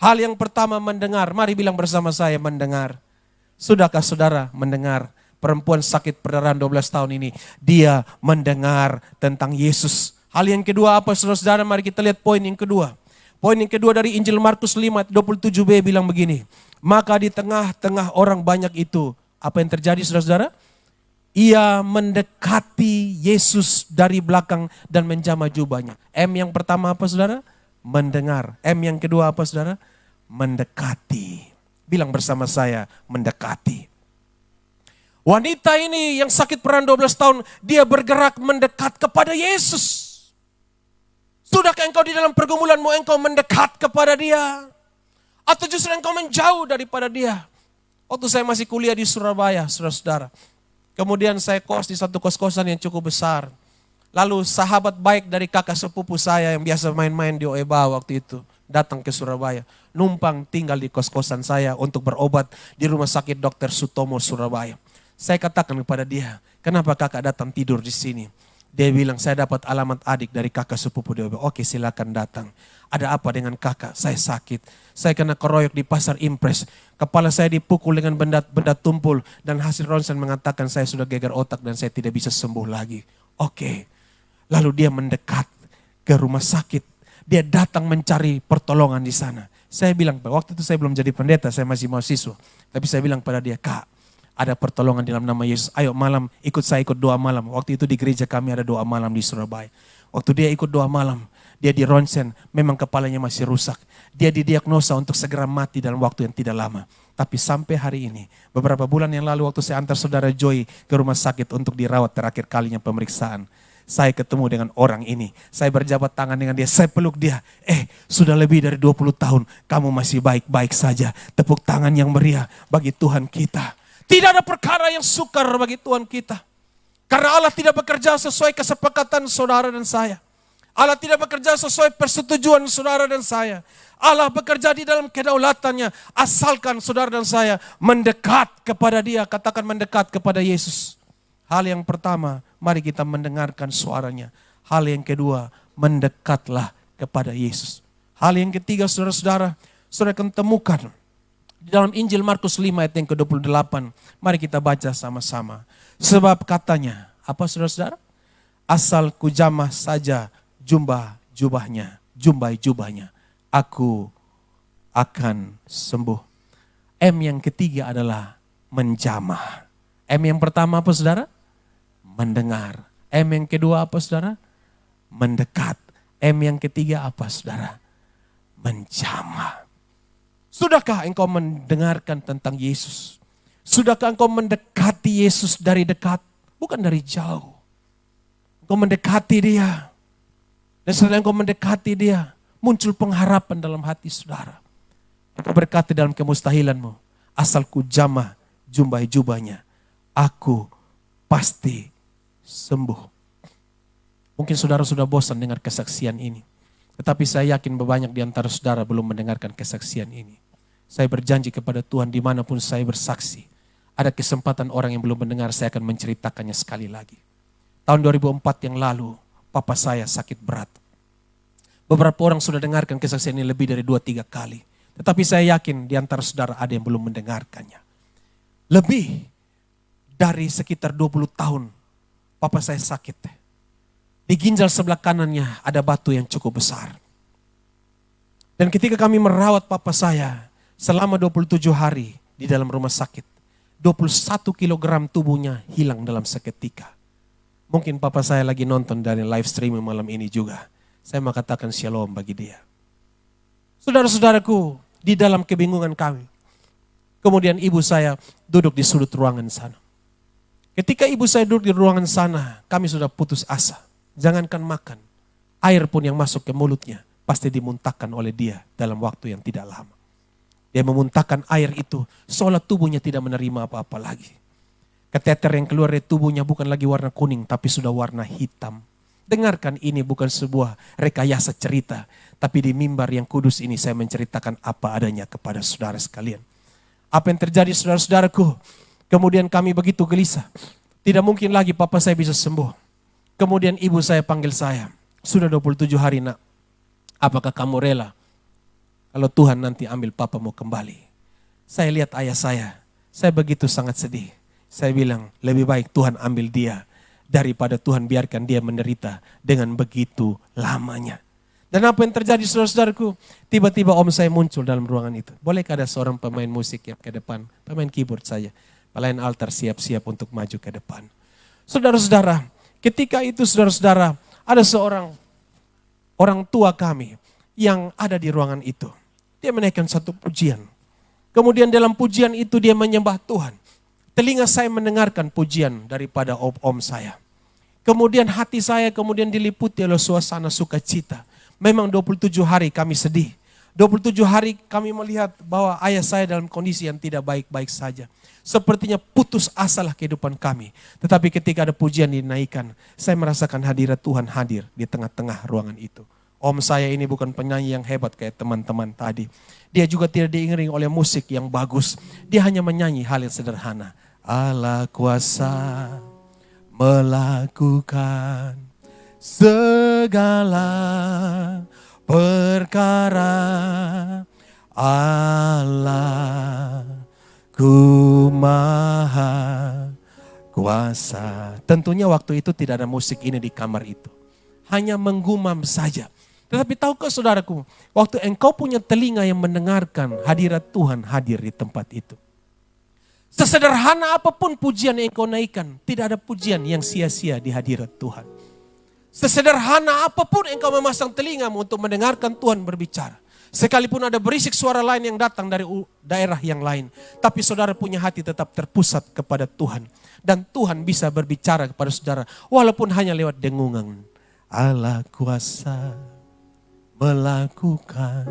Speaker 1: Hal yang pertama mendengar. Mari bilang bersama saya mendengar. Sudahkah saudara mendengar? Perempuan sakit perdarahan 12 tahun ini, dia mendengar tentang Yesus. Hal yang kedua apa saudara-saudara? Mari kita lihat poin yang kedua. Poin yang kedua dari Injil Markus 5:27b bilang begini. Maka di tengah-tengah orang banyak itu, apa yang terjadi saudara-saudara? Ia mendekati Yesus dari belakang dan menjamah jubahnya. M yang pertama apa saudara? Mendengar. M yang kedua apa saudara? Mendekati. Bilang bersama saya, mendekati. Wanita ini yang sakit perdarahan 12 tahun, dia bergerak mendekat kepada Yesus. Sudahkah engkau di dalam pergumulanmu engkau mendekat kepada dia? Atau justru engkau menjauh daripada dia? Waktu saya masih kuliah di Surabaya, saudara-saudara. Kemudian saya kos di satu kos-kosan yang cukup besar. Lalu sahabat baik dari kakak sepupu saya yang biasa main-main di Oeba waktu itu, datang ke Surabaya. Numpang tinggal di kos-kosan saya untuk berobat di rumah sakit Dr. Sutomo, Surabaya. Saya katakan kepada dia, kenapa kakak datang tidur di sini? Dia bilang, saya dapat alamat adik dari kakak sepupu dia. Oke, silakan datang. Ada apa dengan kakak? Saya sakit. Saya kena keroyok di pasar Impres. Kepala saya dipukul dengan benda tumpul. Dan hasil ronsen mengatakan saya sudah gegar otak dan saya tidak bisa sembuh lagi. Oke. Lalu dia mendekat ke rumah sakit. Dia datang mencari pertolongan di sana. Saya bilang, waktu itu saya belum jadi pendeta, saya masih mahasiswa. Tapi saya bilang pada dia, Kak, ada pertolongan dalam nama Yesus. Ayo malam ikut doa malam. Waktu itu di gereja kami ada doa malam di Surabaya. Waktu dia ikut doa malam, dia di ronsen, memang kepalanya masih rusak. Dia didiagnosa untuk segera mati dalam waktu yang tidak lama. Tapi sampai hari ini, beberapa bulan yang lalu waktu saya antar saudara Joy ke rumah sakit untuk dirawat terakhir kalinya pemeriksaan. Saya ketemu dengan orang ini. Saya berjabat tangan dengan dia. Saya peluk dia. Sudah lebih dari 20 tahun. Kamu masih baik-baik saja. Tepuk tangan yang meriah bagi Tuhan kita. Tidak ada perkara yang sukar bagi Tuhan kita. Karena Allah tidak bekerja sesuai kesepakatan saudara dan saya. Allah tidak bekerja sesuai persetujuan saudara dan saya. Allah bekerja di dalam kedaulatannya. Asalkan saudara dan saya mendekat kepada dia. Katakan mendekat kepada Yesus. Hal yang pertama, mari kita mendengarkan suaranya. Hal yang kedua, mendekatlah kepada Yesus. Hal yang ketiga saudara-saudara, saudara akan temukan di dalam Injil Markus 5 ayat yang ke-28. Mari kita baca sama-sama. Sebab katanya, apa saudara-saudara? Asal kujamah saja jubahnya, aku akan sembuh. M yang ketiga adalah menjamah. M yang pertama apa saudara? Mendengar. M yang kedua apa saudara? Mendekat. M yang ketiga apa saudara? Menjamah. Sudahkah engkau mendengarkan tentang Yesus? Sudahkah engkau mendekati Yesus dari dekat? Bukan dari jauh. Engkau mendekati dia. Dan setelah engkau mendekati dia, muncul pengharapan dalam hati saudara. Engkau berkata dalam kemustahilanmu, asal ku jamah jubahnya, aku pasti sembuh. Mungkin saudara sudah bosan dengar kesaksian ini. Tetapi saya yakin banyak di antara saudara belum mendengarkan kesaksian ini. Saya berjanji kepada Tuhan dimanapun saya bersaksi. Ada kesempatan orang yang belum mendengar, saya akan menceritakannya sekali lagi. Tahun 2004 yang lalu, papa saya sakit berat. Beberapa orang sudah dengarkan kesaksian ini lebih dari 2-3 kali.
Speaker 3: Tetapi saya yakin di antara saudara ada yang belum mendengarkannya. Lebih dari sekitar 20 tahun papa saya sakit. Di ginjal sebelah kanannya ada batu yang cukup besar. Dan ketika kami merawat papa saya selama 27 hari di dalam rumah sakit, 21 kilogram tubuhnya hilang dalam seketika. Mungkin papa saya lagi nonton dari live streaming malam ini juga. Saya mau katakan shalom bagi dia. Saudara-saudaraku, di dalam kebingungan kami, kemudian ibu saya duduk di sudut ruangan sana. Ketika ibu saya duduk di ruangan sana, kami sudah putus asa. Jangankan makan, air pun yang masuk ke mulutnya pasti dimuntahkan oleh dia dalam waktu yang tidak lama. Dia memuntahkan air itu seolah tubuhnya tidak menerima apa-apa lagi. Kateter yang keluar dari tubuhnya bukan lagi warna kuning tapi sudah warna hitam. Dengarkan, ini bukan sebuah rekayasa cerita, tapi di mimbar yang kudus ini saya menceritakan apa adanya kepada saudara sekalian. Apa yang terjadi saudara-saudaraku? Kemudian kami begitu gelisah. Tidak mungkin lagi papa saya bisa sembuh. Kemudian ibu saya panggil saya. Sudah 27 hari nak. Apakah kamu rela kalau Tuhan nanti ambil papamu kembali? Saya lihat ayah saya begitu sangat sedih. Saya bilang lebih baik Tuhan ambil dia daripada Tuhan biarkan dia menderita dengan begitu lamanya. Dan apa yang terjadi saudara-saudaraku? Tiba-tiba om saya muncul dalam ruangan itu. Bolehkah ada seorang pemain musik yang ke depan? Pemain keyboard saja. Pelayan altar siap-siap untuk maju ke depan. Saudara-saudara, ketika itu saudara-saudara, ada seorang orang tua kami yang ada di ruangan itu. Dia menaikkan satu pujian. Kemudian dalam pujian itu dia menyembah Tuhan. Telinga saya mendengarkan pujian daripada om saya. Kemudian hati saya kemudian diliputi oleh suasana sukacita. Memang 27 hari kami sedih. 27 hari kami melihat bahwa ayah saya dalam kondisi yang tidak baik-baik saja. Sepertinya putus asalah kehidupan kami. Tetapi ketika ada pujian dinaikkan, saya merasakan hadirat Tuhan hadir di tengah-tengah ruangan itu. Om saya ini bukan penyanyi yang hebat kayak teman-teman tadi. Dia juga tidak diiringi oleh musik yang bagus. Dia hanya menyanyi hal yang sederhana. Allah kuasa melakukan segala perkara. Allah ku maha kuasa. Tentunya waktu itu tidak ada musik ini di kamar itu. Hanya menggumam saja. Tetapi tahukah saudaraku, waktu engkau punya telinga yang mendengarkan hadirat Tuhan hadir di tempat itu. Sesederhana apapun pujian yang engkau naikkan, tidak ada pujian yang sia-sia di hadirat Tuhan. Sesederhana apapun engkau memasang telingamu untuk mendengarkan Tuhan berbicara. Sekalipun ada berisik suara lain yang datang dari daerah yang lain. Tapi saudara punya hati tetap terpusat kepada Tuhan. Dan Tuhan bisa berbicara kepada saudara walaupun hanya lewat dengungan. Allah kuasa melakukan.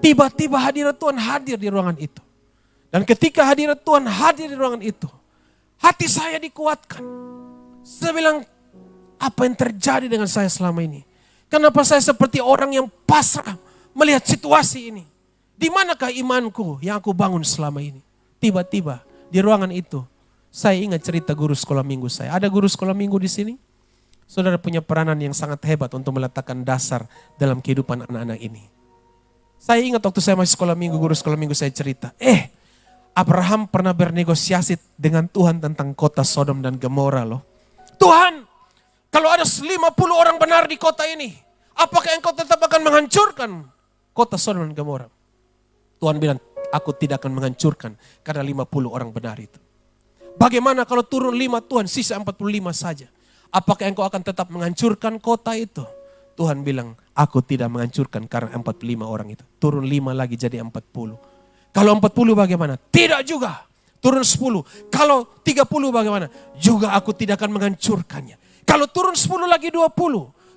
Speaker 3: Tiba-tiba hadirat Tuhan hadir di ruangan itu. Dan ketika hadirat Tuhan hadir di ruangan itu, hati saya dikuatkan. Saya bilang, apa yang terjadi dengan saya selama ini? Kenapa saya seperti orang yang pasrah melihat situasi ini? Di manakah imanku yang aku bangun selama ini? Tiba-tiba di ruangan itu, saya ingat cerita guru sekolah minggu saya. Ada guru sekolah minggu di sini? Saudara punya peranan yang sangat hebat untuk meletakkan dasar dalam kehidupan anak-anak ini. Saya ingat waktu saya masih sekolah minggu, guru sekolah minggu saya cerita. Abraham pernah bernegosiasi dengan Tuhan tentang kota Sodom dan Gomora loh. Tuhan, kalau ada 50 orang benar di kota ini, apakah engkau tetap akan menghancurkan kota Sodom dan Gomora? Tuhan bilang, aku tidak akan menghancurkan karena 50 orang benar itu. Bagaimana kalau turun 5 Tuhan, sisa 45 saja? Apakah engkau akan tetap menghancurkan kota itu? Tuhan bilang, aku tidak menghancurkan karena 45 orang itu. Turun 5 lagi jadi 40. Kalau 40 bagaimana? Tidak juga. Turun 10. Kalau 30 bagaimana? Juga aku tidak akan menghancurkannya. Kalau turun 10 lagi 20.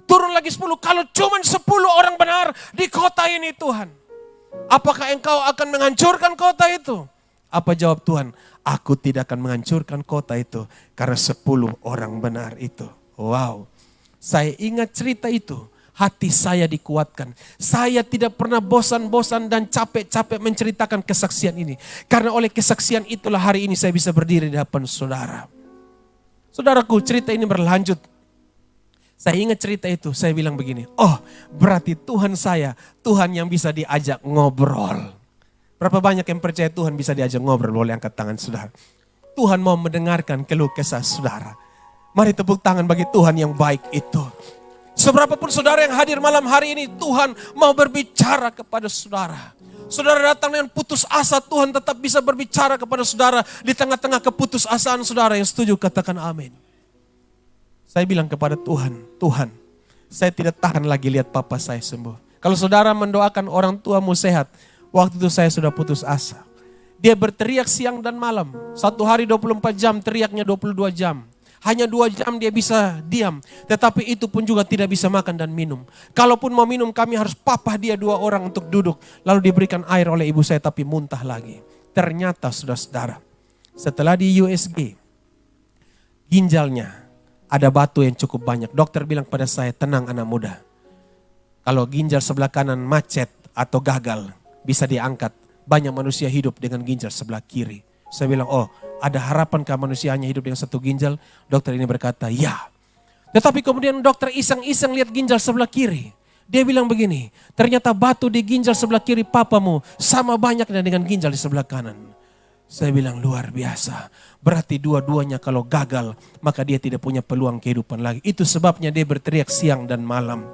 Speaker 3: Turun lagi 10. Kalau cuma 10 orang benar di kota ini Tuhan. Apakah engkau akan menghancurkan kota itu? Apa jawab Tuhan? Aku tidak akan menghancurkan kota itu karena 10 orang benar itu. Wow. Saya ingat cerita itu. Hati saya dikuatkan. Saya tidak pernah bosan-bosan dan capek-capek menceritakan kesaksian ini. Karena oleh kesaksian itulah hari ini saya bisa berdiri di hadapan saudara. Saudaraku, cerita ini berlanjut. Saya ingat cerita itu, saya bilang begini. Oh, berarti Tuhan saya, Tuhan yang bisa diajak ngobrol. Berapa banyak yang percaya Tuhan bisa diajak ngobrol? Boleh angkat tangan saudara. Tuhan mau mendengarkan keluh kesah saudara. Mari tepuk tangan bagi Tuhan yang baik itu. Seberapapun saudara yang hadir malam hari ini, Tuhan mau berbicara kepada saudara. Saudara datang dengan putus asa, Tuhan tetap bisa berbicara kepada saudara di tengah-tengah keputusasaan saudara. Yang setuju katakan amin. Saya bilang kepada Tuhan, Tuhan, saya tidak tahan lagi lihat papa saya sembuh. Kalau saudara mendoakan orang tuamu sehat, waktu itu saya sudah putus asa. Dia berteriak siang dan malam. Satu hari 24 jam, teriaknya 22 jam. Hanya 2 jam dia bisa diam. Tetapi itu pun juga tidak bisa makan dan minum. Kalaupun mau minum kami harus papah dia 2 orang untuk duduk. Lalu diberikan air oleh ibu saya tapi muntah lagi. Ternyata saudara-saudara, setelah di USG, ginjalnya ada batu yang cukup banyak. Dokter bilang pada saya, tenang anak muda. Kalau ginjal sebelah kanan macet atau gagal, bisa diangkat. Banyak manusia hidup dengan ginjal sebelah kiri. Saya bilang, oh ada harapankah manusia hanya hidup dengan 1 ginjal? Dokter ini berkata, ya. Tetapi kemudian dokter iseng-iseng lihat ginjal sebelah kiri. Dia bilang begini, ternyata batu di ginjal sebelah kiri papamu sama banyaknya dengan ginjal di sebelah kanan. Saya bilang luar biasa. Berarti dua-duanya kalau gagal, maka dia tidak punya peluang kehidupan lagi. Itu sebabnya dia berteriak siang dan malam.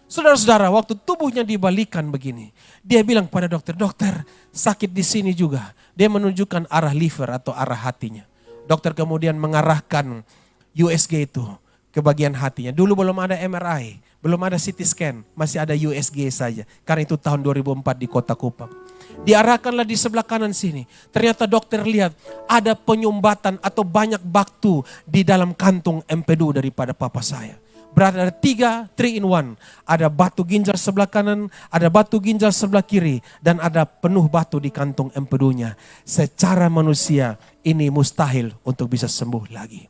Speaker 3: Saudara-saudara, waktu tubuhnya dibalikan begini, dia bilang pada dokter, dokter sakit di sini juga. Dia menunjukkan arah liver atau arah hatinya. Dokter kemudian mengarahkan USG itu ke bagian hatinya. Dulu belum ada MRI, belum ada CT scan, masih ada USG saja. Karena itu tahun 2004 di Kota Kupang. Diarahkanlah di sebelah kanan sini. Ternyata dokter lihat ada penyumbatan atau banyak batu di dalam kantung empedu daripada papa saya. Berarti ada 3 in 1. Ada batu ginjal sebelah kanan, ada batu ginjal sebelah kiri, dan ada penuh batu di kantung empedunya. Secara manusia ini mustahil untuk bisa sembuh lagi.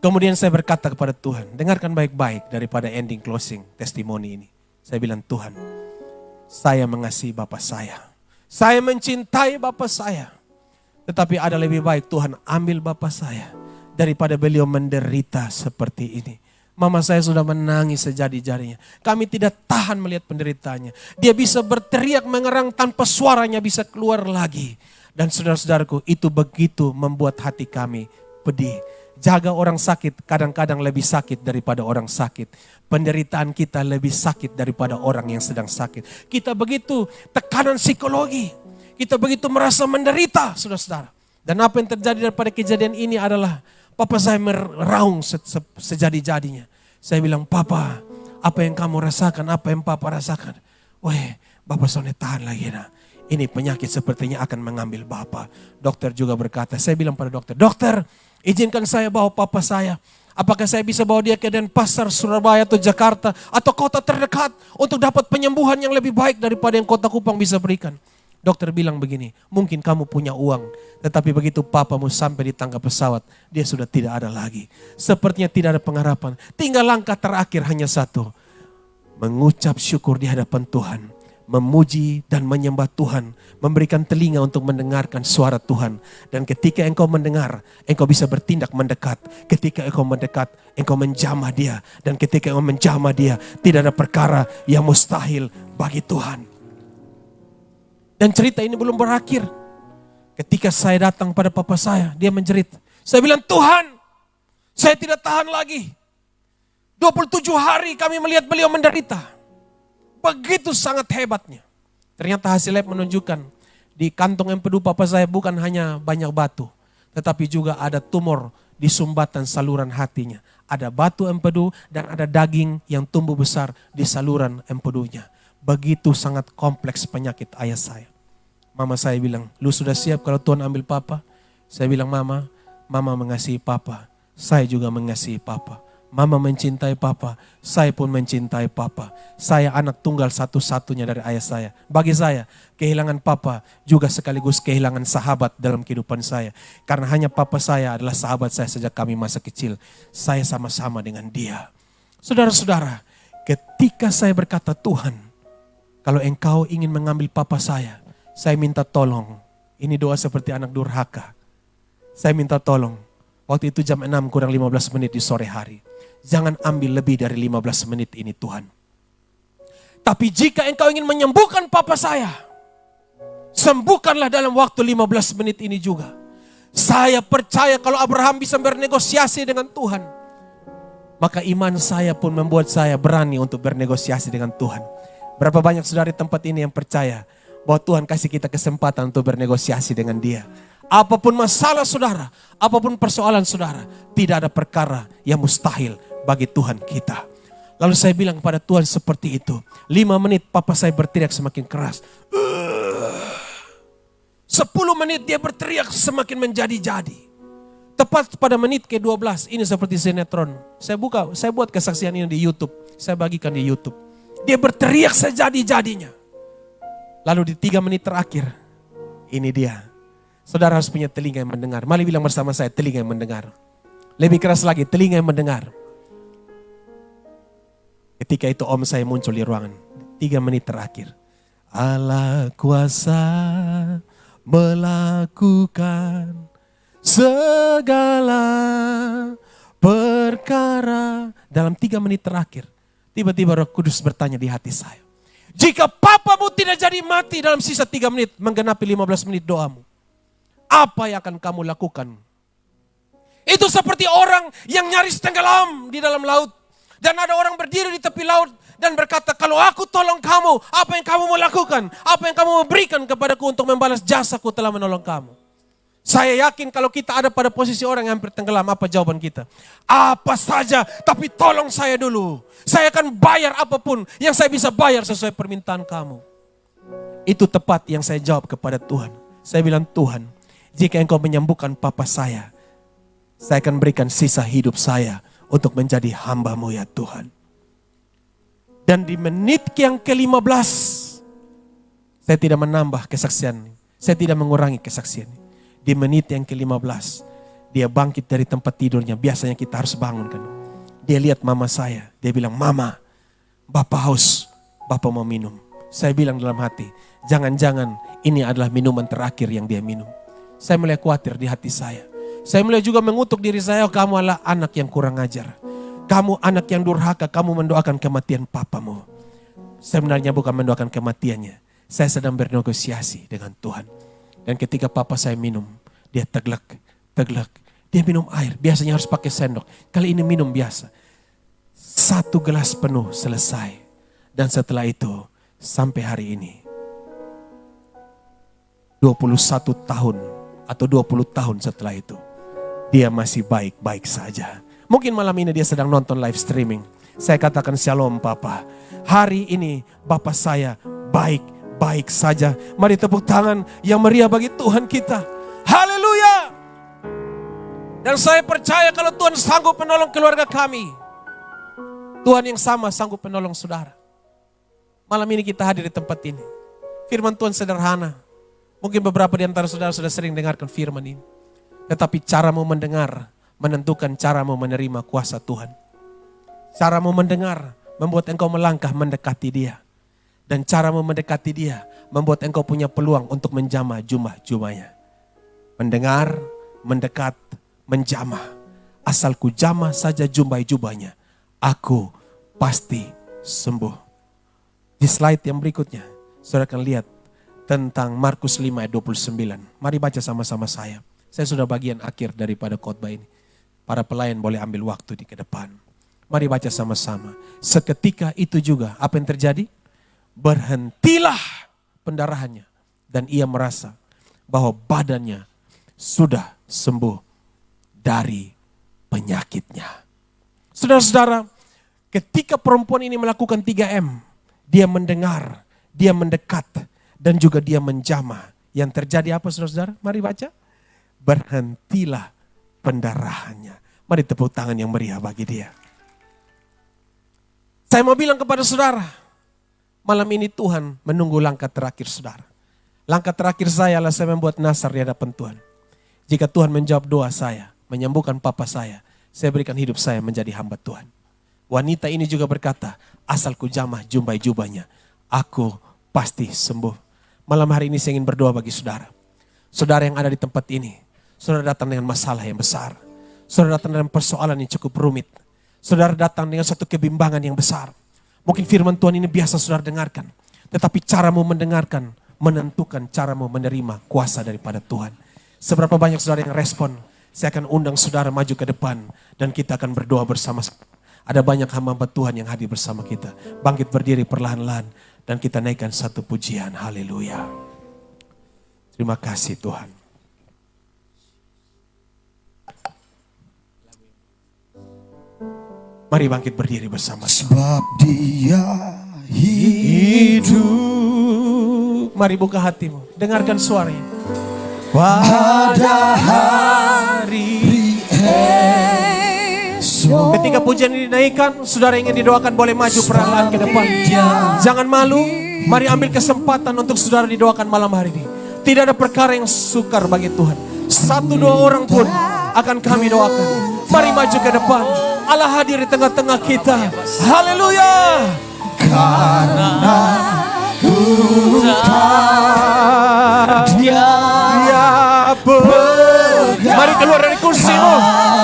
Speaker 3: Kemudian saya berkata kepada Tuhan, dengarkan baik-baik daripada ending closing testimoni ini. Saya bilang, Tuhan, saya mengasihi Bapa saya. Saya mencintai Bapa saya. Tetapi ada lebih baik Tuhan ambil Bapa saya daripada beliau menderita seperti ini. Mama saya sudah menangis sejadi-jadinya. Kami tidak tahan melihat penderitaannya. Dia bisa berteriak mengerang tanpa suaranya bisa keluar lagi. Dan saudara-saudaraku, itu begitu membuat hati kami pedih. Jaga orang sakit kadang-kadang lebih sakit daripada orang sakit. Penderitaan kita lebih sakit daripada orang yang sedang sakit. Kita begitu tekanan psikologi. Kita begitu merasa menderita, saudara-saudara. Dan apa yang terjadi daripada kejadian ini adalah papa saya meraung sejadi-jadinya. Saya bilang, papa, apa yang kamu rasakan, apa yang papa rasakan? Weh, Bapak Sone tahan lagi nah. Ini penyakit sepertinya akan mengambil Bapak. Dokter juga berkata, saya bilang pada dokter, dokter, izinkan saya bawa papa saya. Apakah saya bisa bawa dia ke Denpasar, Surabaya atau Jakarta atau kota terdekat untuk dapat penyembuhan yang lebih baik daripada yang Kota Kupang bisa berikan? Dokter bilang begini, mungkin kamu punya uang, tetapi begitu papamu sampai di tangga pesawat, dia sudah tidak ada lagi. Sepertinya tidak ada pengharapan. Tinggal langkah terakhir hanya satu, mengucap syukur di hadapan Tuhan, memuji dan menyembah Tuhan, memberikan telinga untuk mendengarkan suara Tuhan. Dan ketika engkau mendengar, engkau bisa bertindak mendekat. Ketika engkau mendekat, engkau menjamah dia. Dan ketika engkau menjamah dia, tidak ada perkara yang mustahil bagi Tuhan. Dan cerita ini belum berakhir. Ketika saya datang pada papa saya, dia menjerit. Saya bilang, Tuhan, saya tidak tahan lagi. 27 hari kami melihat beliau menderita. Begitu sangat hebatnya. Ternyata hasil lab menunjukkan di kantong empedu papa saya bukan hanya banyak batu, tetapi juga ada tumor di sumbatan saluran hatinya. Ada batu empedu dan ada daging yang tumbuh besar di saluran empedunya. Begitu sangat kompleks penyakit ayah saya. Mama saya bilang, lu sudah siap kalau Tuhan ambil papa? Saya bilang, mama mengasihi papa. Saya juga mengasihi papa. Mama mencintai papa, saya pun mencintai papa. Saya anak tunggal satu-satunya dari ayah saya. Bagi saya, kehilangan papa juga sekaligus kehilangan sahabat dalam kehidupan saya. Karena hanya papa saya adalah sahabat saya sejak kami masa kecil. Saya sama-sama dengan dia. Saudara-saudara, ketika saya berkata, Tuhan, kalau engkau ingin mengambil papa saya minta tolong. Ini doa seperti anak durhaka. Saya minta tolong. Waktu itu jam 6 kurang 15 menit di sore hari. Jangan ambil lebih dari 15 menit ini Tuhan. Tapi jika engkau ingin menyembuhkan papa saya Sembuhkanlah dalam waktu 15 menit ini juga. Saya percaya kalau Abraham bisa bernegosiasi dengan Tuhan, maka iman saya pun membuat saya berani untuk bernegosiasi dengan Tuhan. Berapa banyak saudara di tempat ini yang percaya bahwa Tuhan kasih kita kesempatan untuk bernegosiasi dengan Dia. Apapun masalah saudara, apapun persoalan saudara, tidak ada perkara yang mustahil bagi Tuhan kita. Lalu saya bilang kepada Tuhan seperti itu. 5 menit papa saya berteriak semakin keras. 10 menit dia berteriak semakin menjadi-jadi. Tepat pada menit ke-12, ini seperti sinetron. Saya buat kesaksian ini di YouTube. Saya bagikan di YouTube. Dia berteriak sejadi-jadinya. Lalu di 3 menit terakhir, ini dia. Saudara harus punya telinga yang mendengar. Mari bilang bersama saya, telinga yang mendengar. Lebih keras lagi, telinga yang mendengar. Ketika itu om saya muncul di ruangan. 3 menit terakhir. Allah kuasa melakukan segala perkara. Dalam 3 menit terakhir, tiba-tiba Roh Kudus bertanya di hati saya. Jika papamu tidak jadi mati dalam sisa 3 menit, menggenapi 15 menit doamu, apa yang akan kamu lakukan? Itu seperti orang yang nyaris tenggelam di dalam laut. Dan ada orang berdiri di tepi laut dan berkata, kalau aku tolong kamu, apa yang kamu mau lakukan? Apa yang kamu mau berikan kepadaku untuk membalas jasaku telah menolong kamu? Saya yakin kalau kita ada pada posisi orang yang hampir tenggelam, apa jawaban kita? Apa saja, tapi tolong saya dulu. Saya akan bayar apapun yang saya bisa bayar sesuai permintaan kamu. Itu tepat yang saya jawab kepada Tuhan. Saya bilang, Tuhan, jika engkau menyembuhkan papa saya akan berikan sisa hidup saya untuk menjadi hamba-Mu ya Tuhan. Dan di menit yang ke-15, saya tidak menambah kesaksian. Saya tidak mengurangi kesaksian. Di menit yang ke-15, dia bangkit dari tempat tidurnya. Biasanya kita harus bangun kan. Dia lihat mama saya. Dia bilang, Mama, Bapak haus. Bapak mau minum. Saya bilang dalam hati, jangan-jangan ini adalah minuman terakhir yang dia minum. Saya mulai khawatir di hati saya. Saya mulai juga mengutuk diri saya, kamu adalah anak yang kurang ajar. Kamu anak yang durhaka, kamu mendoakan kematian papamu. Sebenarnya bukan mendoakan kematiannya. Saya sedang bernegosiasi dengan Tuhan. Dan ketika papa saya minum, dia teglek. Dia minum air, biasanya harus pakai sendok. Kali ini minum biasa. 1 gelas penuh selesai. Dan setelah itu, sampai hari ini, 21 tahun atau 20 tahun setelah itu, dia masih baik-baik saja. Mungkin malam ini dia sedang nonton live streaming. Saya katakan shalom Papa. Hari ini Bapak saya baik-baik saja. Mari tepuk tangan yang meriah bagi Tuhan kita. Haleluya. Dan saya percaya kalau Tuhan sanggup menolong keluarga kami, Tuhan yang sama sanggup menolong saudara. Malam ini kita hadir di tempat ini. Firman Tuhan sederhana. Mungkin beberapa di antara saudara sudah sering dengarkan firman ini. Tetapi caramu mendengar menentukan caramu menerima kuasa Tuhan. Caramu mendengar membuat engkau melangkah mendekati Dia. Dan caramu mendekati Dia membuat engkau punya peluang untuk menjamah jumah-jumahnya. Mendengar, mendekat, menjamah. Asal ku jamah saja jumah-jumahnya, aku pasti sembuh. Di slide yang berikutnya, saudara akan lihat tentang Markus 5 ayat 29. Mari baca sama-sama saya. Saya sudah bagian akhir daripada khotbah ini. Para pelayan boleh ambil waktu di ke depan. Mari baca sama-sama. Seketika itu juga apa yang terjadi? Berhentilah pendarahannya. Dan ia merasa bahwa badannya sudah sembuh dari penyakitnya. Saudara-saudara, ketika perempuan ini melakukan 3M, dia mendengar, dia mendekat, dan juga dia menjamah. Yang terjadi apa saudara-saudara? Mari baca. Berhentilah pendarahannya. Mari tepuk tangan yang meriah bagi dia. Saya mau bilang kepada saudara, malam ini Tuhan menunggu langkah terakhir saudara. Langkah terakhir saya adalah saya membuat nazar di hadapan Tuhan. Jika Tuhan menjawab doa saya, menyembuhkan papa saya berikan hidup saya menjadi hamba Tuhan. Wanita ini juga berkata, asal ku jamah jubah-jubahnya, aku pasti sembuh. Malam hari ini saya ingin berdoa bagi saudara. Saudara yang ada di tempat ini, saudara datang dengan masalah yang besar. Saudara datang dengan persoalan yang cukup rumit. Saudara datang dengan satu kebimbangan yang besar. Mungkin firman Tuhan ini biasa saudara dengarkan. Tetapi caramu mendengarkan menentukan caramu menerima kuasa daripada Tuhan. Seberapa banyak saudara yang respon, saya akan undang saudara maju ke depan dan kita akan berdoa bersama. Ada banyak hamba-hamba Tuhan yang hadir bersama kita. Bangkit berdiri perlahan-lahan dan kita naikkan satu pujian. Haleluya. Terima kasih Tuhan. Mari bangkit berdiri bersama.
Speaker 2: Sebab Dia
Speaker 3: Hidup. Mari buka hatimu, dengarkan suaranya.
Speaker 2: pada hari esok.
Speaker 3: Ketika pujian ini dinaikkan, saudara ingin didoakan boleh maju perlahan ke depan. Jangan malu, mari ambil kesempatan untuk saudara didoakan malam hari ini. Tidak ada perkara yang sukar bagi Tuhan. 1-2 orang pun akan kami doakan. Mari maju ke depan. Allah hadir di tengah-tengah kita. Haleluya.
Speaker 2: Karena ku tahu Dia
Speaker 3: Mari keluar dari kursimu.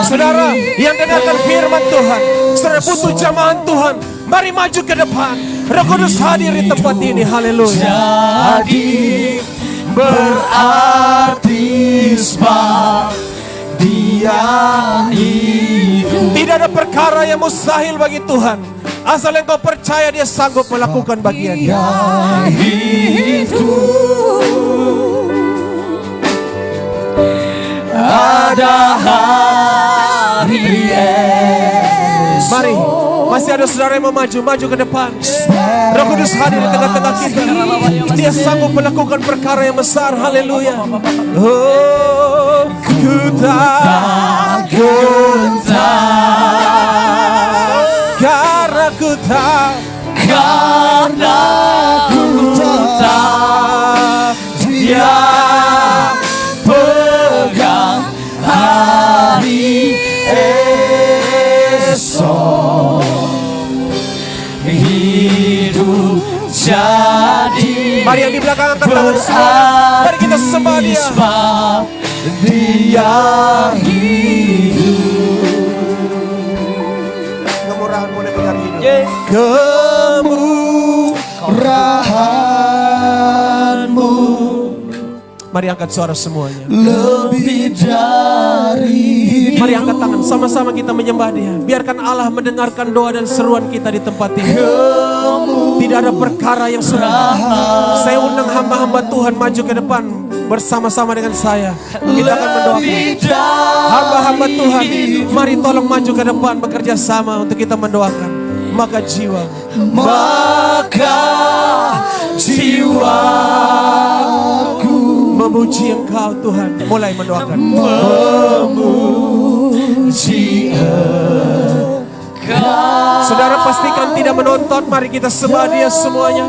Speaker 3: Saudara yang dengarkan firman Tuhan, saudara butuh jamahan Tuhan, mari maju ke depan. Roh Kudus hadir di tempat ini. Haleluya.
Speaker 2: jadi berarti sebab Dia hidup.
Speaker 3: Tidak ada perkara yang mustahil bagi Tuhan. Asal engkau percaya Dia sanggup melakukan bagiannya.
Speaker 2: Ada hari esok.
Speaker 3: Mari, masih ada saudara yang mau maju ke depan. Roh Kudus hadir di tengah-tengah kita. Dia sanggup melakukan perkara yang besar. Haleluya. Oh, ku tak gentar, karena ku tak
Speaker 2: Dia pegang hari esok. Hidup jadi.
Speaker 3: Mari yang di belakang angkat tangan semua. Mari kita sembah Dia.
Speaker 2: Sebab Dia hidup.
Speaker 3: Kemurahan boleh pegang hidup.
Speaker 2: Kemurahan-Mu
Speaker 3: Mari angkat suara semuanya.
Speaker 2: lebih dari.
Speaker 3: Mari angkat tangan, sama-sama kita menyembah Dia. Biarkan Allah mendengarkan doa dan seruan kita di tempat ini. Tidak ada perkara yang sulit. Saya undang hamba-hamba Tuhan maju ke depan bersama-sama dengan saya. Kita akan mendoakan hamba-hamba Tuhan. Mari tolong maju ke depan bekerja sama untuk kita mendoakan. Maka jiwa memuji Engkau Tuhan. Mulai mendoakan.
Speaker 2: Memuji
Speaker 3: Saudara pastikan tidak menonton. Mari kita sembah Dia semuanya.